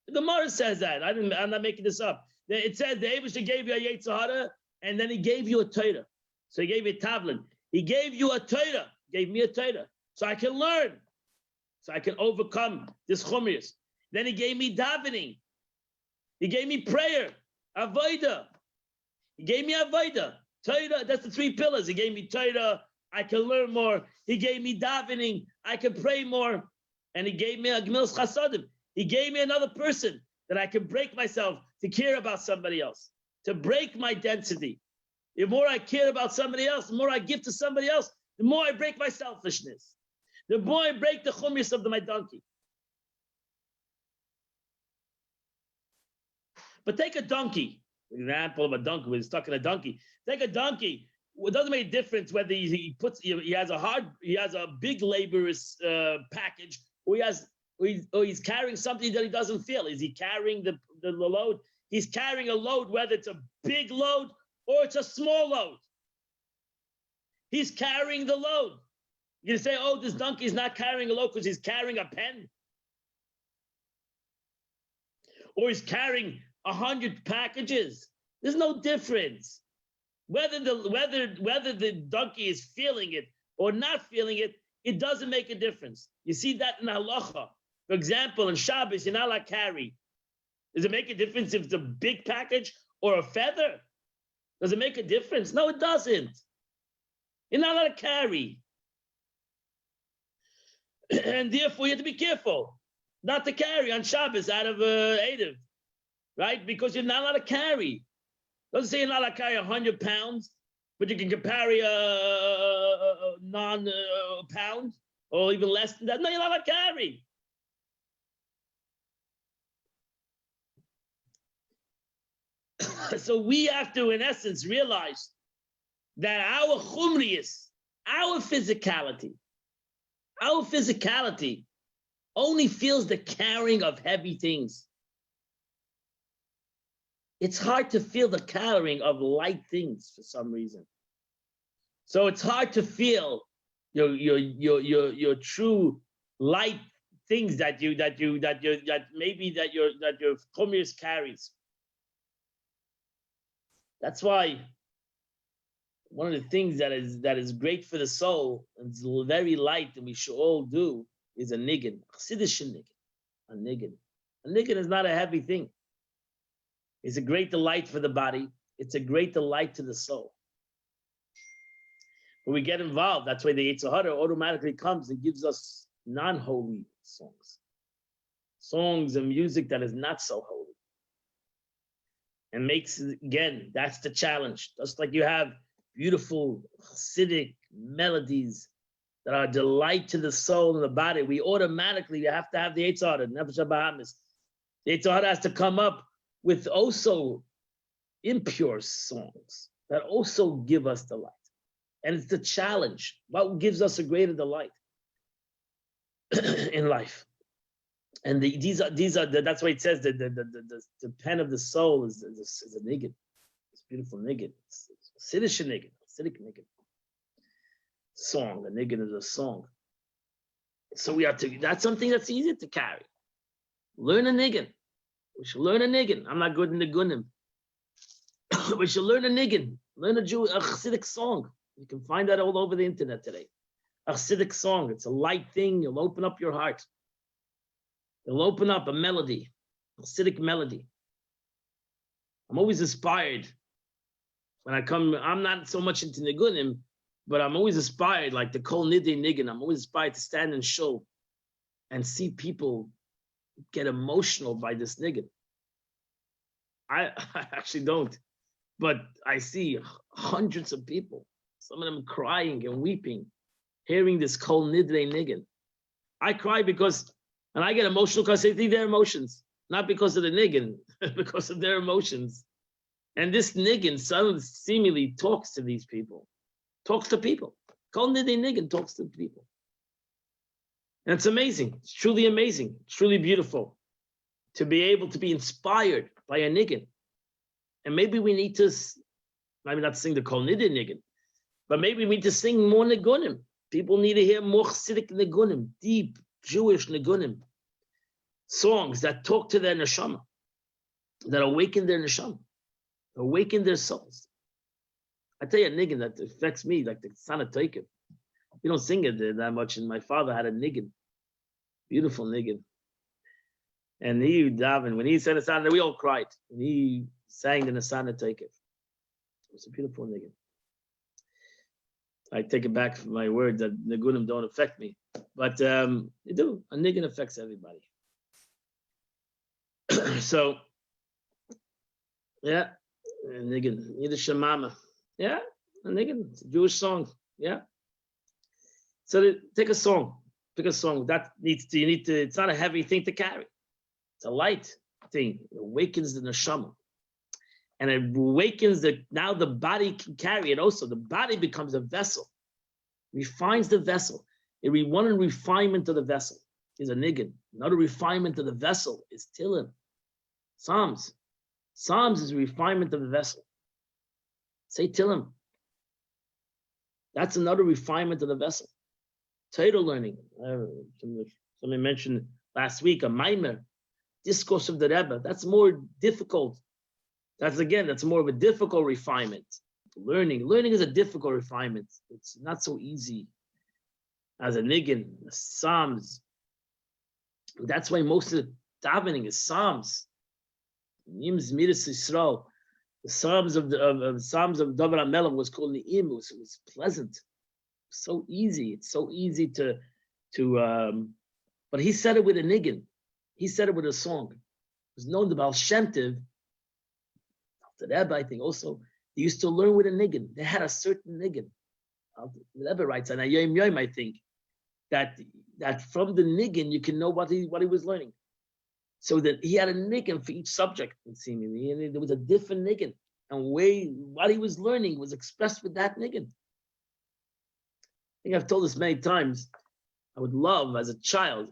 The Gemara says that. I'm not making this up. It says the Eibusha gave you a Yetzer Hara, and then he gave you a Torah. So he gave you a tablet. He gave you a Torah, gave me a Torah, so I can learn, so I can overcome this chumriyas. Then he gave me davening. He gave me prayer, avodah. He gave me avodah, Torah. That's the three pillars. He gave me Torah, I can learn more. He gave me davening, I can pray more. And he gave me a gemilas chasadim. He gave me another person that I can break myself to care about somebody else, to break my density. The more I care about somebody else, the more I give to somebody else, the more I break my selfishness. The more I break the chumriyas of my donkey. But take a donkey, an example of a donkey, we're stuck in a donkey. Take a donkey. It doesn't make a difference whether he has a big laborious package, or he's carrying something that he doesn't feel. Is he carrying the load? He's carrying a load, whether it's a big load or it's a small load. He's carrying the load. You're gonna say, oh, this donkey is not carrying a load because he's carrying a pen. Or he's carrying 100 packages. There's no difference. Whether the donkey is feeling it or not feeling it, it doesn't make a difference. You see that in halacha. For example, in Shabbos, you're not allowed to carry. Does it make a difference if it's a big package or a feather? Does it make a difference? No, it doesn't. You're not allowed to carry. And therefore, you have to be careful not to carry on Shabbos out of Eidiv, right? Because you're not allowed to carry. Doesn't say you're not allowed to carry 100 pounds, but you can carry a non-pound or even less than that. No, you're not allowed to carry. So we have to, in essence, realize that our chumriyas, our physicality only feels the carrying of heavy things. It's hard to feel the carrying of light things for some reason. So it's hard to feel your true light things that your chumriyas carries. That's why one of the things that is great for the soul and it's very light and we should all do is a niggin, a niggin. A niggin is not a heavy thing. It's a great delight for the body. It's a great delight to the soul. When we get involved, that's why the Yetzer Hara automatically comes and gives us non-holy songs and music that is not so holy. and makes, again, that's the challenge. Just like you have beautiful Hasidic melodies that are a delight to the soul and the body, we automatically have to have the Yetzer Hara, Nefesh HaBahamis. The Yetzer Hara has to come up with also impure songs that also give us delight. And it's the challenge. What gives us a greater delight in life? And these are that's why it says that the pen of the soul is a niggin. It's a beautiful niggin. It's a Siddish niggin, Siddiq niggin. Song, a niggin is a song. So we have to, that's something that's easy to carry. Learn a niggin. We should learn a niggin. I'm not good in the gunim. We should learn a niggin. Learn a Hasidic song. You can find that all over the internet today. A Hasidic song. It's a light thing. You'll open up your heart. You'll open up a melody, a Hasidic melody. I'm always inspired when I come. I'm not so much into nigunim, but I'm always inspired, like the Kol Nidei Niggin. I'm always inspired to stand and show and see people get emotional by this niggin. I actually don't, but I see hundreds of people, some of them crying and weeping, hearing this Kol Nidei Niggin. I cry because, and I get emotional because I see their emotions, not because of the niggin, because of their emotions. And this niggin seemingly talks to these people, talks to people. Kol Nidei Niggin talks to people. And it's amazing. It's truly amazing. It's truly beautiful to be able to be inspired by a niggin. And maybe we need to, maybe not sing the Kol Nidei Niggin, but maybe we need to sing more nigunim. People need to hear more Chassidic nigunim, deep Jewish nigunim, songs that talk to their neshama, that awaken their neshama, awaken their souls. I tell you a niggin that affects me, like the Sana Toikev. We don't sing it that much, and my father had a niggin, beautiful niggin. And he would daven, when he said a Sana, we all cried. And he sang the Sana Toikev. It was a beautiful niggin. I take it back from my word that nigunim don't affect me, but they do. A niggin affects everybody. So, yeah, a niggin, Yiddish Shemama. Yeah, a niggin, it's a Jewish song. Yeah. So take a song, pick a song that needs to, you need to, it's not a heavy thing to carry. It's a light thing. It awakens the neshama. And it awakens now the body can carry it also. The body becomes a vessel, refines the vessel. One refinement of the vessel is a niggin. Another refinement of the vessel is Tillim. Psalms. Psalms is a refinement of the vessel. Say Tillim. That's another refinement of the vessel. Torah learning. Somebody mentioned last week a Maimer, discourse of the Rebbe. That's more difficult. That's more of a difficult refinement. Learning is a difficult refinement. It's not so easy as a niggin, Psalms. That's why most of the davening is Psalms. Nims Midas Yisrael. The Psalms of David HaMelech was called Ni'im. It was pleasant. So easy. It's so easy to but he said it with a niggin. He said it with a song. It was known the Baal Shem Tov, the Rebbe, I think also, they used to learn with a niggin. They had a certain niggin. The Rebbe writes on Yom Yom, I think, that from the niggin you can know what he was learning. So that he had a niggin for each subject, seemingly, and there was a different niggin, and what he was learning was expressed with that niggin. I think I've told this many times. I would love, as a child,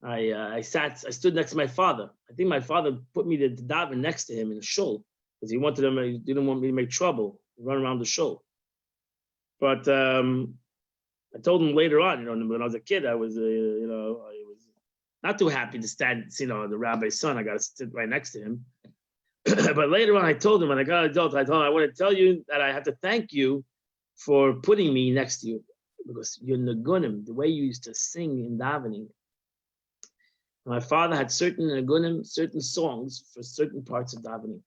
I stood next to my father. I think my father put me to daven next to him in a shul because he didn't want me to make trouble, run around the shul. But I told him later on, when I was a kid, I was not too happy to stand, the rabbi's son. I got to sit right next to him. But later on, I told him when I got an adult, I told him, I want to tell you that I have to thank you for putting me next to you, because you're nagunim, the way you used to sing in davening. My father had certain nagunim, certain songs for certain parts of davening.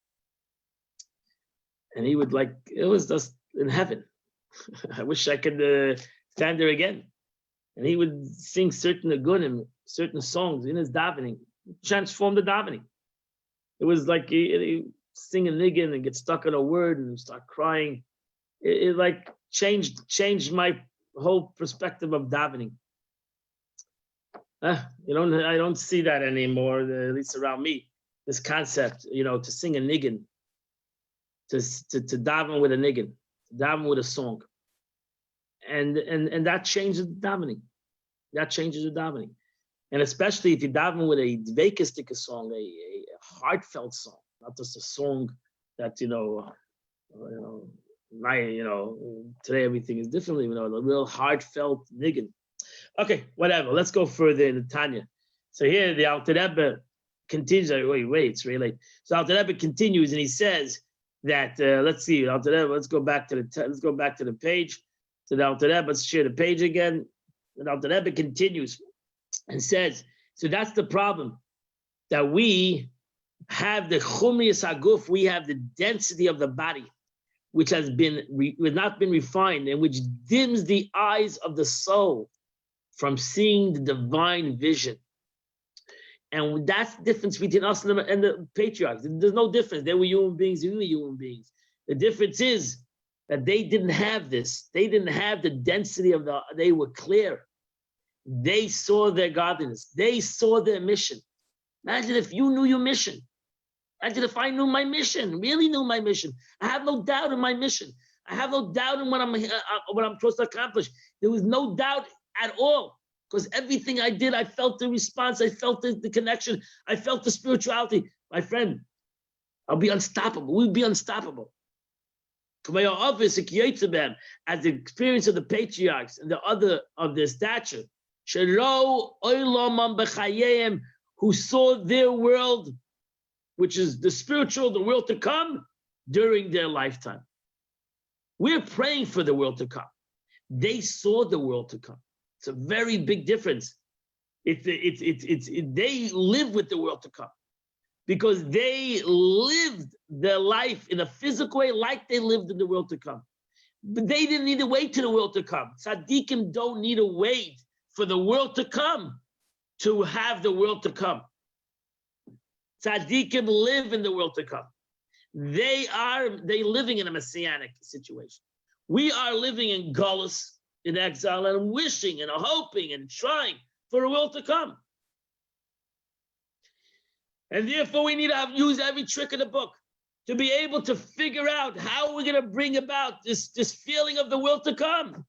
And he would it was just in heaven. I wish I could stand there again. And he would sing certain nagunim, certain songs in his davening, transform the davening. It was like, sing a niggin and get stuck on a word and start crying. It like changed my whole perspective of davening. I don't see that anymore, at least around me. This concept, to sing a niggin, to daven with a niggin, to daven with a song, and that changes davening. That changes the davening, and especially if you daven with a dveikistika song, a heartfelt song, not just a song that today everything is differently. A real heartfelt niggin. Okay, whatever. Let's go further in the Tanya. So here the Alter Rebbe continues. Wait, it's really late. So Alter Rebbe continues and he says that let's see, Alter Rebbe. Let's go back to the page. So the Alter Rebbe, let's share the page again. And Alter Rebbe continues and says, so that's the problem, that we have the chumriyas haguf, we have the density of the body, which has not been refined, and which dims the eyes of the soul from seeing the divine vision. And that's the difference between us and the patriarchs. There's no difference. They were human beings, we were human beings. The difference is that they didn't have this. They didn't have the density they were clear. They saw their godliness. They saw their mission. Imagine if you knew your mission. Imagine if I knew my mission, really knew my mission. I have no doubt in my mission. I have no doubt in what I'm supposed to accomplish. There was no doubt at all, because everything I did, I felt the response, I felt the connection, I felt the spirituality. My friend, I'll be unstoppable. We'll be unstoppable. As the experience of the patriarchs and the other of their stature, who saw their world, which is the spiritual, the world to come, during their lifetime. We're praying for the world to come. They saw the world to come. It's a very big difference. They live with the world to come, because they lived their life in a physical way like they lived in the world to come. But they didn't need to wait to the world to come. Tzaddikim don't need to wait for the world to come to have the world to come. Tzaddikim live in the world to come. They living in a messianic situation. We are living in Gullus, in exile, and wishing and hoping and trying for a world to come. And therefore we need to use every trick in the book to be able to figure out how we're going to bring about this feeling of the world to come.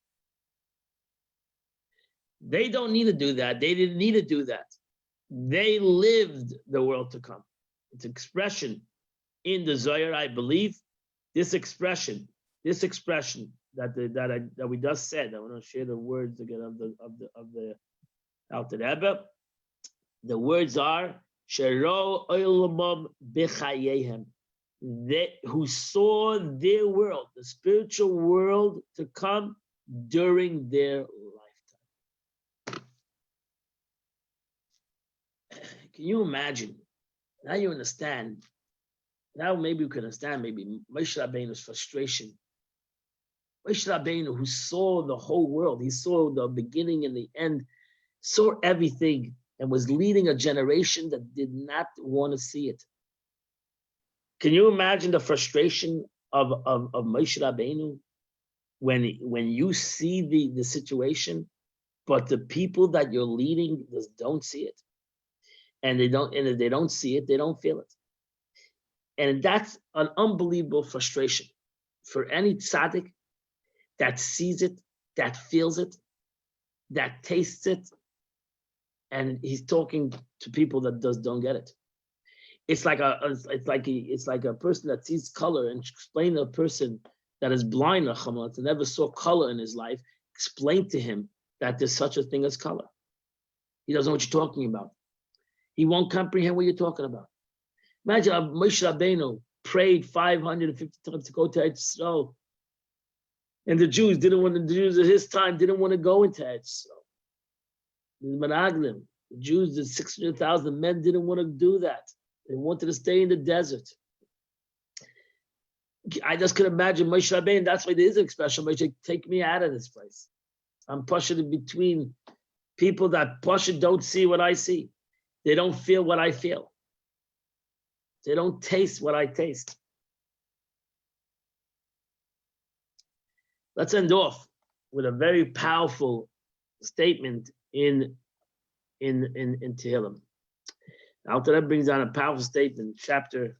They don't need to do that. They didn't need to do that. They lived the world to come. It's expression in the Zohar, I believe. This expression that we just said. I want to share the words again of the Alter Rebbe. The words are Shero Olamam B'Chayehem. They who saw their world, the spiritual world, to come during their lifetime. Can you imagine? Now you understand. Now maybe we can understand maybe Moshe Rabbeinu's frustration. Moshe Rabbeinu, who saw the whole world, he saw the beginning and the end, saw everything, and was leading a generation that did not want to see it. Can you imagine the frustration of Moshe Rabbeinu when you see the situation, but the people that you're leading just don't see it, and if they don't see it, they don't feel it, and that's an unbelievable frustration for any tzaddik that sees it, that feels it, that tastes it, and he's talking to people that don't get it. It's like a person that sees color, and explain to a person that is blind or that never saw color in his life, explain to him that there's such a thing as color. He doesn't know what you're talking about. He won't comprehend what you're talking about. Imagine Moshe Rabbeinu prayed 550 times to go to Eretz Yisrael, and the Jews at his time didn't want to go into Eretz Yisrael. The Jews, the 600,000 men, didn't want to do that. They wanted to stay in the desert. I just can imagine Moshe Rabbeinu. That's why there is an expression, Moshe, take me out of this place. I'm pushing in between people that push don't see what I see. They don't feel what I feel. They don't taste what I taste. Let's end off with a very powerful statement in Tehillim. Alter Rebbe brings down a powerful statement, chapter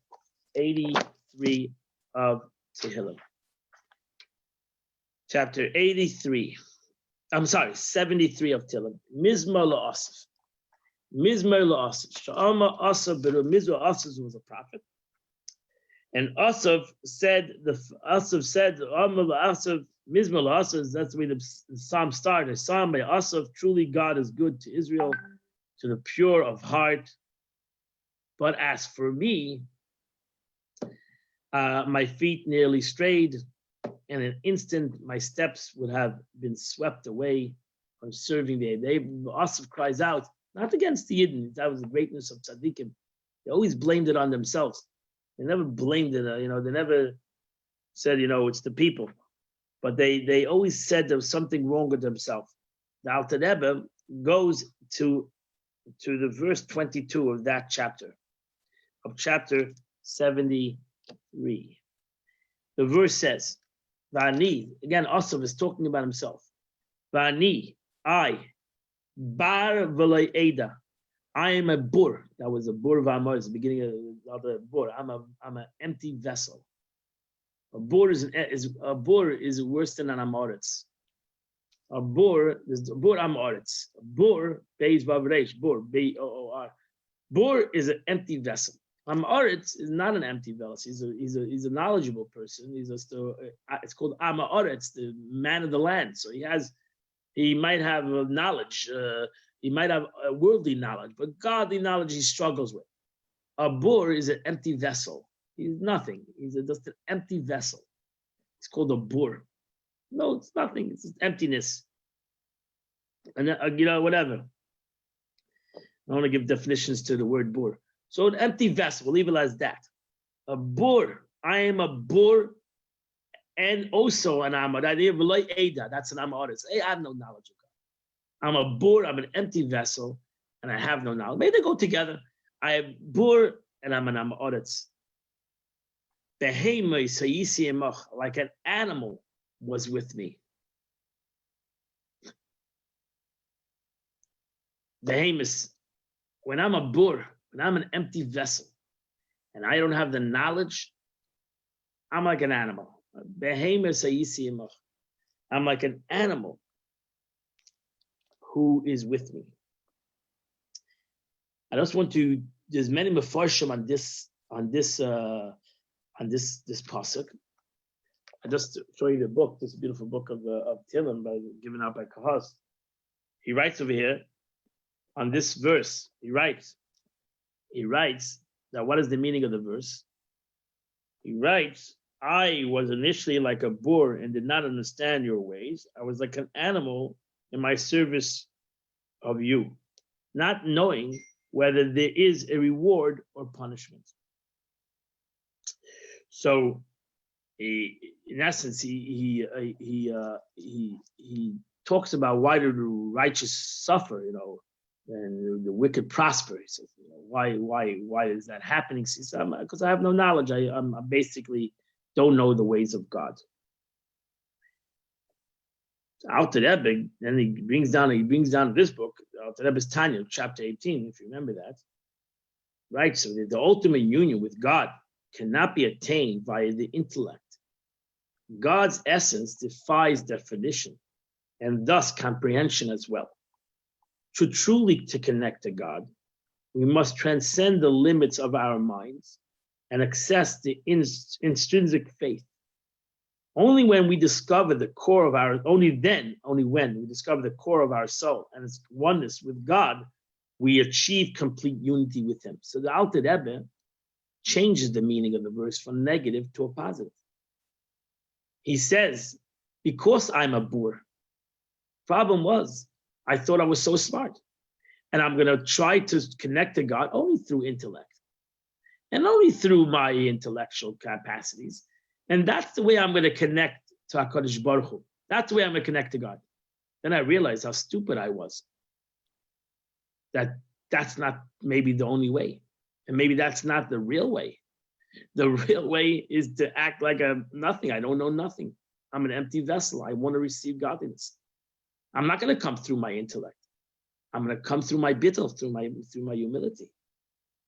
83 of Tehillim. Chapter 73 of Tehillim. Mizmor la'asaf. Mizmor la'asaf. Sha'ama Asaf beru Mizmor Asaf was a prophet. And Asaf said, Amma la'asaf, Mizmor la'asaf, that's the way the psalm started. A psalm by Asaf, truly God is good to Israel, to the pure of heart. But as for me, my feet nearly strayed. In an instant, my steps would have been swept away from serving the Asaf cries out, not against the Yidden. That was the greatness of tzaddikim. They always blamed it on themselves. They never blamed it. They never said, it's the people. But they always said there was something wrong with themselves. The Alter Rebbe goes to the verse 22 of that chapter, of chapter 73. The verse says, Vani, again, Asaf is talking about himself. Vani, I, bar v'lei eda, I am a bur. That was a bur v'amor, the beginning of the bur. I'm an empty vessel. A bur is worse than an amoritz. A bur is a bur amoritz. A bur, beis vavreish, bur, b-o-o-r. Bur is an empty vessel. Amoritz is not an empty vessel. He's a knowledgeable person. It's called Amoritz, the man of the land. So he might have knowledge. He might have worldly knowledge, but godly knowledge he struggles with. A bur is an empty vessel. He's nothing. He's just an empty vessel. It's called a bur. No, it's nothing. It's just emptiness. And whatever. I want to give definitions to the word bur. So an empty vessel, we'll leave it as that. A bur, I am a bur, and also an amor. That's an amor. I have no knowledge of God. I'm a bur, I'm an empty vessel, and I have no knowledge. Maybe they go together. I have bur, and I'm an amoritz. Like an animal was with me. Behemoth, when I'm a bur, when I'm an empty vessel, and I don't have the knowledge, I'm like an animal. I'm like an animal who is with me. I just want to. There's many mefarshim on this pasuk. I just show you the book. This beautiful book of Tehillim given out by Kahaz. He writes over here on this verse. He writes that what is the meaning of the verse? He writes, I was initially like a bur and did not understand your ways. I was like an animal in my service of you, not knowing whether there is a reward or punishment. So, in essence, he talks about why do the righteous suffer, and the wicked prosper. He says, why is that happening? He says, because I have no knowledge. I basically don't know the ways of God. Alter Rebbe, then he brings down this book, Alter Rebbe's Tanya, chapter 18, if you remember that. Right, so the ultimate union with God cannot be attained via the intellect. God's essence defies definition and thus comprehension as well. To connect to God, we must transcend the limits of our minds and access the intrinsic faith. Only when we discover the core of only when we discover the core of our soul and its oneness with God, we achieve complete unity with Him. So the Alter Rebbe changes the meaning of the verse from negative to a positive. He says, because I'm a bur, problem was, I thought I was so smart. And I'm going to try to connect to God only through intellect and only through my intellectual capacities. And that's the way I'm going to connect to HaKadosh Baruch Hu. That's the way I'm going to connect to God. Then I realized how stupid I was. That's not maybe the only way. And maybe that's not the real way. The real way is to act like a nothing. I don't know nothing. I'm an empty vessel. I want to receive godliness. I'm not going to come through my intellect. I'm going to come through my bittul, through my humility.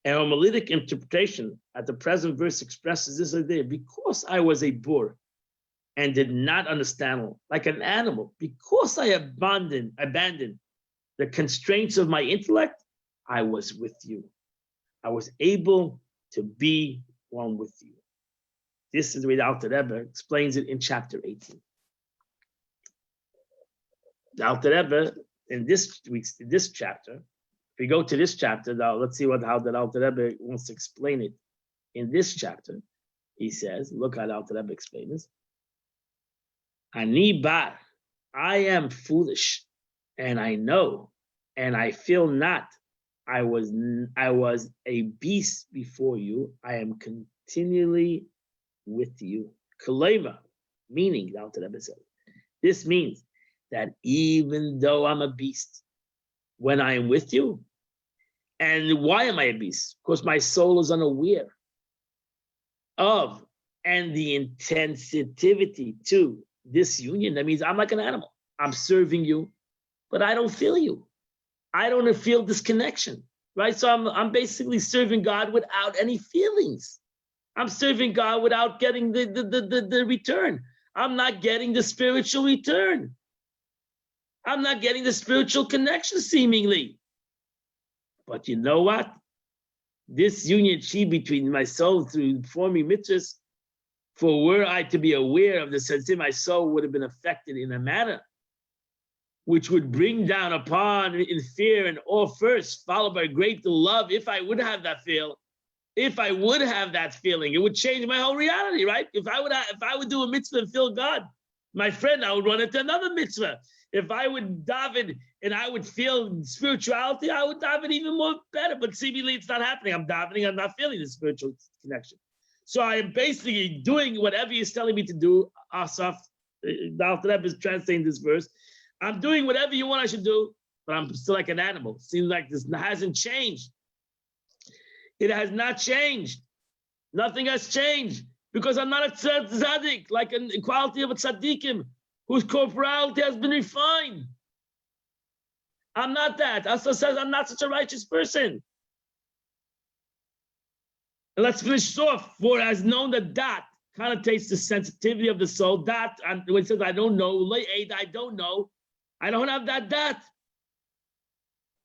And Homilitic interpretation at the present verse expresses this idea: because I was a boor and did not understand, like an animal, because I abandoned the constraints of my intellect, I was with you. I was able to be one with you. This is the way the Alter Rebbe explains it in chapter 18. The Alter Rebbe in this chapter, if we go to this chapter now, let's see how the Alter Rebbe wants to explain it. In this chapter, he says, look how the Alter Rebbe explains this. Ani bar, I am foolish, and I know, and I feel not. I was a beast before you. I am continually with you. Kalema, meaning, the Alter Rebbe said, this means that even though I'm a beast, when I am with you, and why am I a beast? Because my soul is unaware of and the insensitivity to this union. That means I'm like an animal. I'm serving you, but I don't feel you. I don't feel this connection, right? So I'm basically serving God without any feelings. I'm serving God without getting the return. I'm not getting the spiritual return. I'm not getting the spiritual connection, seemingly. But you know what? This union between my soul through forming mitzvahs, for were I to be aware of the sense my soul would have been affected in a manner which would bring down upon in fear and awe first, followed by great love. If I would have that feel, if I would have that feeling, it would change my whole reality, right? If I would do a mitzvah and feel God, my friend, I would run into another mitzvah. If I would daven and I would feel spirituality, I would daven even more better. But seemingly it's not happening. I'm davening, I'm not feeling the spiritual connection. So I am basically doing whatever he's telling me to do. Asaf, the Alter Rebbe is translating this verse. I'm doing whatever you want I should do, but I'm still like an animal. Seems like this hasn't changed. It has not changed. Nothing has changed because I'm not a tzaddik, like an equality of a tzaddikim whose corporality has been refined. I'm not that. Asa says I'm not such a righteous person. And let's finish this off. For as known that connotates the sensitivity of the soul. That, when it says I don't know, I don't know. I don't have that.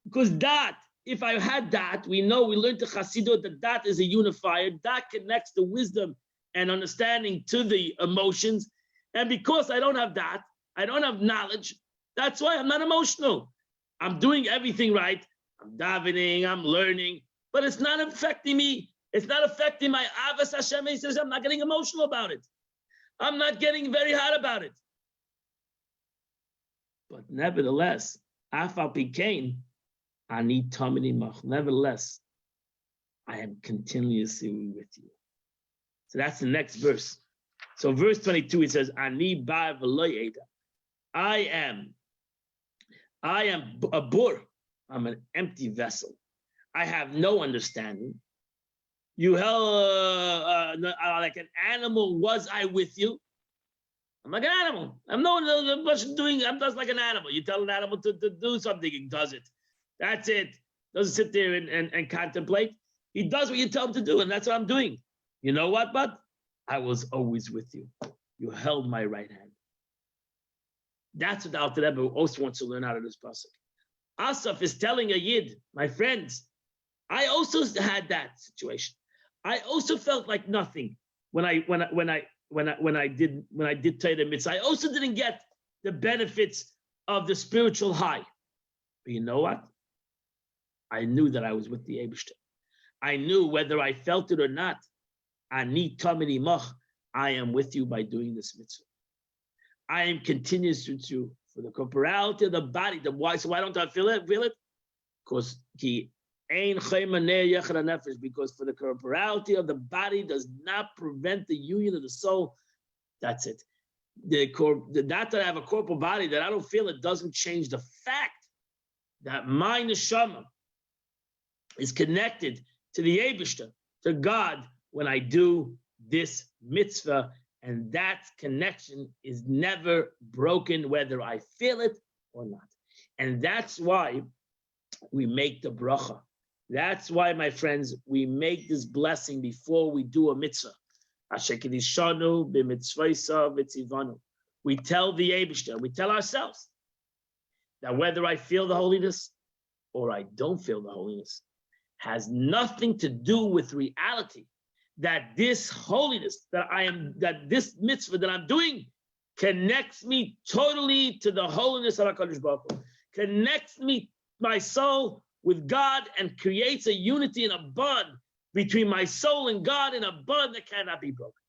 Because if I had that, we learned the Chassidut that is a unifier. That connects the wisdom and understanding to the emotions. And because I don't have that, I don't have knowledge, that's why I'm not emotional. I'm doing everything right. I'm davening, I'm learning, but it's not affecting me. It's not affecting my Avas Hashem. He says I'm not getting emotional about it. I'm not getting very hot about it. But nevertheless, Afal Pikain, I need Tamini Mach. Nevertheless, I am continuously with you. So that's the next verse. So verse 22, it says, Ani ba v'lo eda. I am a bur. I'm an empty vessel. I have no understanding. You held like an animal. Was I with you? I'm like an animal. I'm I'm just like an animal. You tell an animal to do something, it does it. That's it. Doesn't sit there and contemplate. He does what you tell him to do, and that's what I'm doing. You know what, bud? I was always with you. You held my right hand. That's what the Alter Rebbe also wants to learn out of this pasuk. Asaf is telling a Yid, my friends, I also had that situation. I also felt like nothing when I did Torah mitzvah. I also didn't get the benefits of the spiritual high. But you know what? I knew that I was with the Eibishter. I knew whether I felt it or not. Ani tamini mach. I am with you by doing this mitzvah. I am continuous with you for the corporality of the body. Why? So why don't I feel it? Because because for the corporality of the body does not prevent the union of the soul. That's it. Not that I have a corporal body, that I don't feel it, doesn't change the fact that my neshama is connected to the Eibishter, to God, when I do this mitzvah, and that connection is never broken, whether I feel it or not. And that's why we make the bracha. That's why, my friends, we make this blessing before we do a mitzvah. We tell the Eibishter, we tell ourselves that whether I feel the holiness or I don't feel the holiness has nothing to do with reality. That this holiness that this mitzvah that I'm doing connects me totally to the holiness of HaKadosh Baruch Hu, connects me, my soul, with God, and creates a unity and a bond between my soul and God, in a bond that cannot be broken.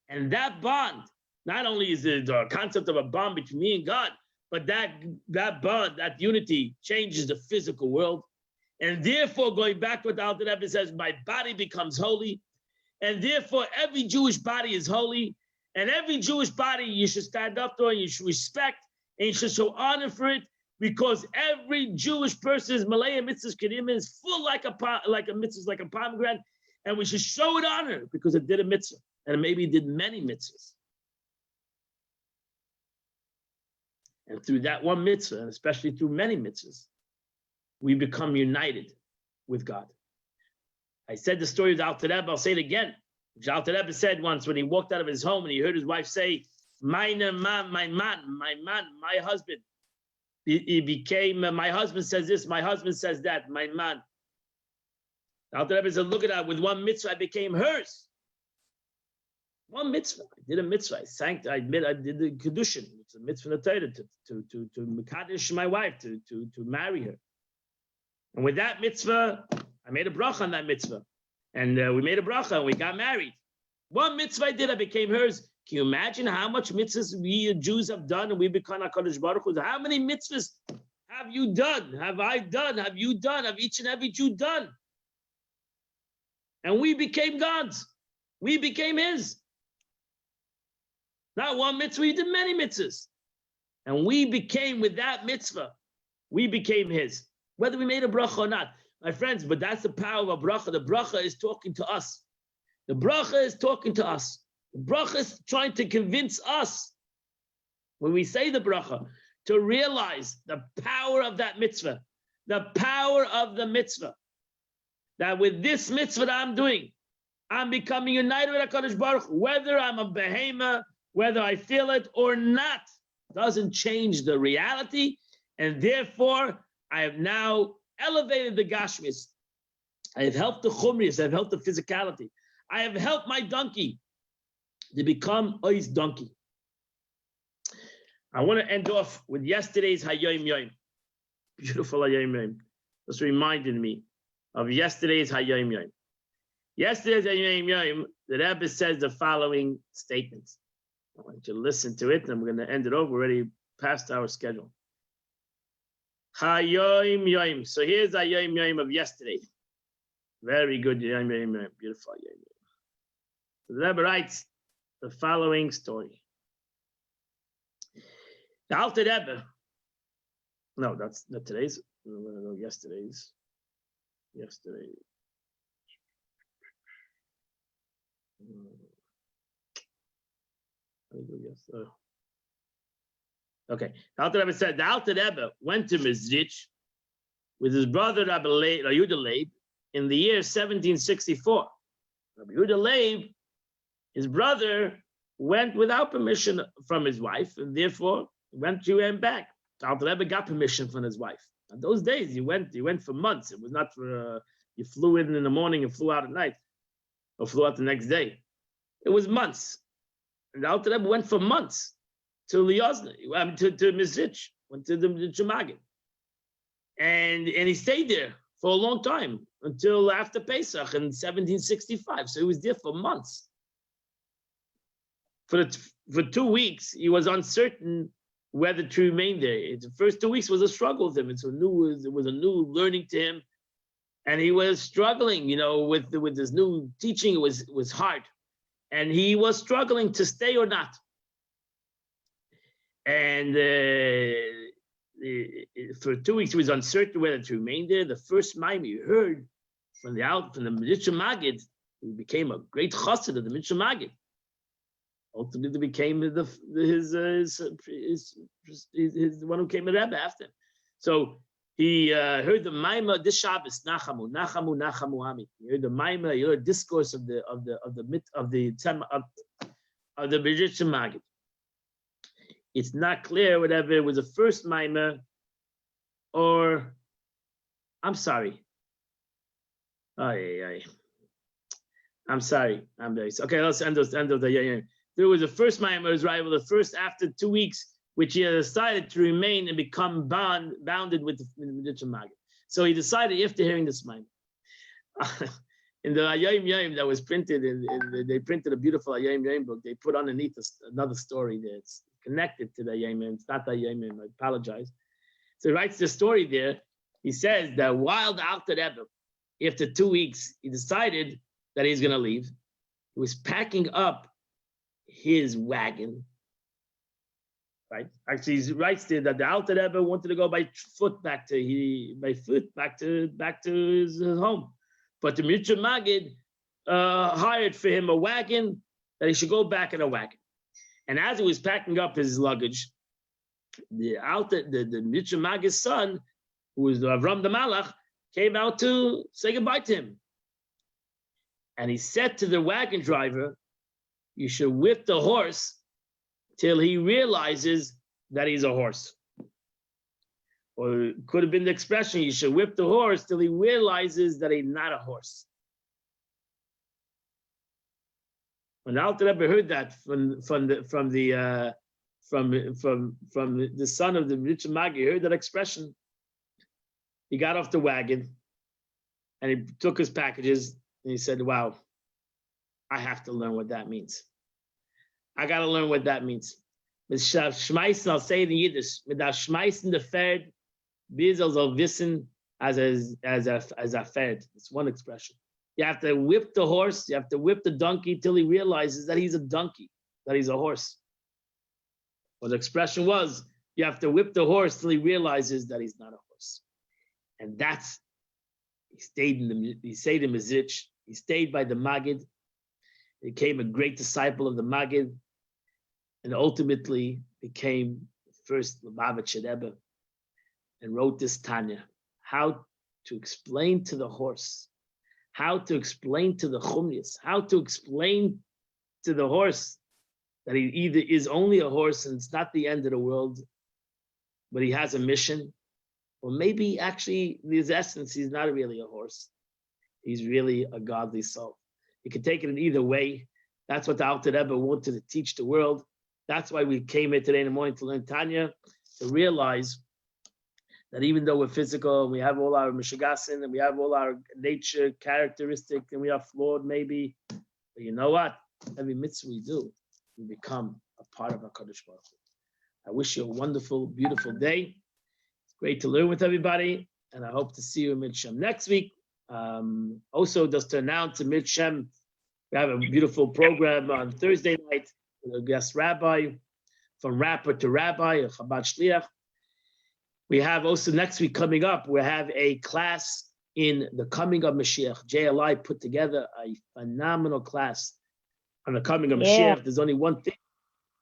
And that bond, not only is it the concept of a bond between me and God, but that bond, that unity, changes the physical world. And therefore, going back to what the Alter Rebbe says, my body becomes holy. And therefore, every Jewish body is holy. And every Jewish body you should stand up to, and you should respect, and you should show honor for it, because every Jewish person's Malaya mitzvahs kedim is full like a mitzvah, like a pomegranate, and we should show it honor because it did a mitzvah, and maybe it did many mitzvahs. And through that one mitzvah, and especially through many mitzvahs, we become united with God. I said the story of the Alter Rebbe, I'll say it again. The Alter Rebbe said once when he walked out of his home and he heard his wife say, my husband. He became, my husband says this, my husband says that, my man. The Alter Rebbe said, look at that, with one mitzvah I became hers. One mitzvah, I did a mitzvah, I did the kedushin. It's a mitzvah in the Torah to mekadesh my wife, to marry her. And with that mitzvah, I made a bracha on that mitzvah. And we made a bracha and we got married. One mitzvah I did, I became hers. Can you imagine how much mitzvahs we Jews have done and we become HaKadosh Baruch Hu? How many mitzvahs have you done? Have I done? Have you done? Have each and every Jew done? And we became God's. We became His. Not one mitzvah, He did many mitzvahs. And we became, with that mitzvah, we became His. Whether we made a bracha or not. My friends, but that's the power of a bracha. The bracha is talking to us. The bracha is talking to us. The bracha is trying to convince us, when we say the bracha, to realize the power of that mitzvah, the power of the mitzvah. That with this mitzvah that I'm doing, I'm becoming united with HaKadosh Baruch Hu. Whether I'm a behemoth, whether I feel it or not, doesn't change the reality. And therefore, I have now elevated the Gashmis. I have helped the Chumris, I have helped the physicality. I have helped my donkey to become Ois donkey. I want to end off with yesterday's Hayom Yom. Beautiful Hayom Yom. This reminded me of yesterday's Hayom Yom. Yesterday's Hayom Yom, the Rebbe says the following statements. I want you to listen to it, and we're going to end it over. We're already past our schedule. Hayom Yom. So here's Hayom Yom of yesterday. Very good Hayom Yom. Beautiful Hayom Yom. So the Rebbe writes the following story. The Alter Rebbe, no, that's not today's, no, yesterday's. Yesterday. Okay, the Alter Rebbe said the Alter Rebbe went to Mizrich with his brother Rabbi Yehuda Leib in the year 1764. Rabbi Yehuda Leib, his brother, went without permission from his wife, and therefore went to and back. The Alter Rebbe got permission from his wife. In those days, he went for months. It was not for you flew in the morning and flew out at night, or flew out the next day. It was months. And the Alter Rebbe went for months to Liozna, to Mizrich, went to the Magen. And he stayed there for a long time, until after Pesach in 1765. So he was there for months. For 2 weeks, he was uncertain whether to remain there. The first 2 weeks was a struggle with him. It was a new learning to him. And he was struggling, with this new teaching. It was hard. And he was struggling to stay or not. And for 2 weeks, he was uncertain whether to remain there. The first mime he heard from the Mitzvah Magid, he became a great chassid of the Mitzvah Magid. Ultimately became his the one who came a Rebbe after him. So he heard the Maimah this Shabbos, Nachamu, Nachamu, Nachamu Ami. He heard the Maimah, he heard a discourse of the Mitzvah Magid. It's not clear whether it was the first Maimah or I'm sorry. I'm sorry. Okay. Let's end of the. There was the first Maimah's rival, the first after 2 weeks, which he had decided to remain and become bounded with the Mitzvah Magid. So he decided after hearing this Maimah. In the Ayayim Yayim that was printed, they printed a beautiful Ayayim Yayim book. They put underneath another story there. It's connected to the Ayayim Yayim. It's not the Ayayim Yayim. I apologize. So he writes the story there. He says that while the Alter Rebbe, after 2 weeks, he decided that he's going to leave. He was packing up his wagon, right? Actually, he writes there that the Alter Rebbe wanted to go by foot back to his home, but the Mitzvah Magid hired for him a wagon that he should go back in a wagon. And as he was packing up his luggage, the Mitzvah Magid's son, who was Avram the Malach, came out to say goodbye to him. And he said to the wagon driver, you should whip the horse till he realizes that he's a horse. Or it could have been the expression, you should whip the horse till he realizes that he's not a horse. When Alter Rebbe heard that from the son of the Mitzvah Magid, he heard that expression. He got off the wagon and he took his packages and he said, wow, I have to learn what that means. I got to learn what that means. Mit Schmeißen, I'll say it in Yiddish. Mit das Schmeißen der Pferd, wir soll wissen, as a Pferd. It's one expression. You have to whip the horse, you have to whip the donkey till he realizes that he's a donkey, that he's a horse. Well, the expression was, you have to whip the horse till he realizes that he's not a horse. And that's, he stayed in Mizitch, he stayed by the Magid, he became a great disciple of the Magid, and ultimately became the first Lubavitcher Rebbe, and wrote this Tanya, how to explain to the horse, how to explain to the Chumnius, how to explain to the horse that he either is only a horse and it's not the end of the world, but he has a mission, or maybe actually in his essence, he's not really a horse. He's really a godly soul. You can take it in either way. That's what the Alter Rebbe wanted to teach the world. That's why we came here today in the morning to learn Tanya, to realize that even though we're physical, and we have all our mishigasin, and we have all our nature characteristic, and we are flawed maybe, but you know what? Every mitzvah we do, we become a part of our Kadosh Baruch Hu. I wish you a wonderful, beautiful day. It's great to learn with everybody, and I hope to see you in Midshem next week. Also, just to announce in Midshem, we have a beautiful program on Thursday night with a guest rabbi, from rapper to rabbi, a Chabad Shliach. We have also next week coming up, we have a class in the coming of Mashiach. JLI put together a phenomenal class on the coming of Mashiach. There's only one thing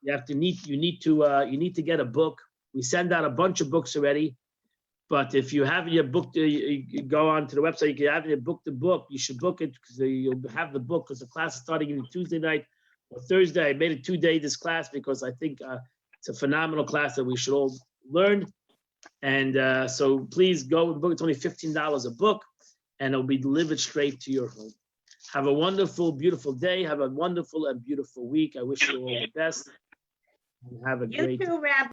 you need to get a book. We send out a bunch of books already, but if you have your book, you go on to the website. You have your book the book. You should book it because you'll have the book because the class is starting on Tuesday night or Thursday. I made it 2 day this class because I think it's a phenomenal class that we should all learn. And so please go with the book. It's only $15 a book, and it'll be delivered straight to your home. Have a wonderful, beautiful day. Have a wonderful and beautiful week. I wish you all the best. And have a great You too, Rabbi.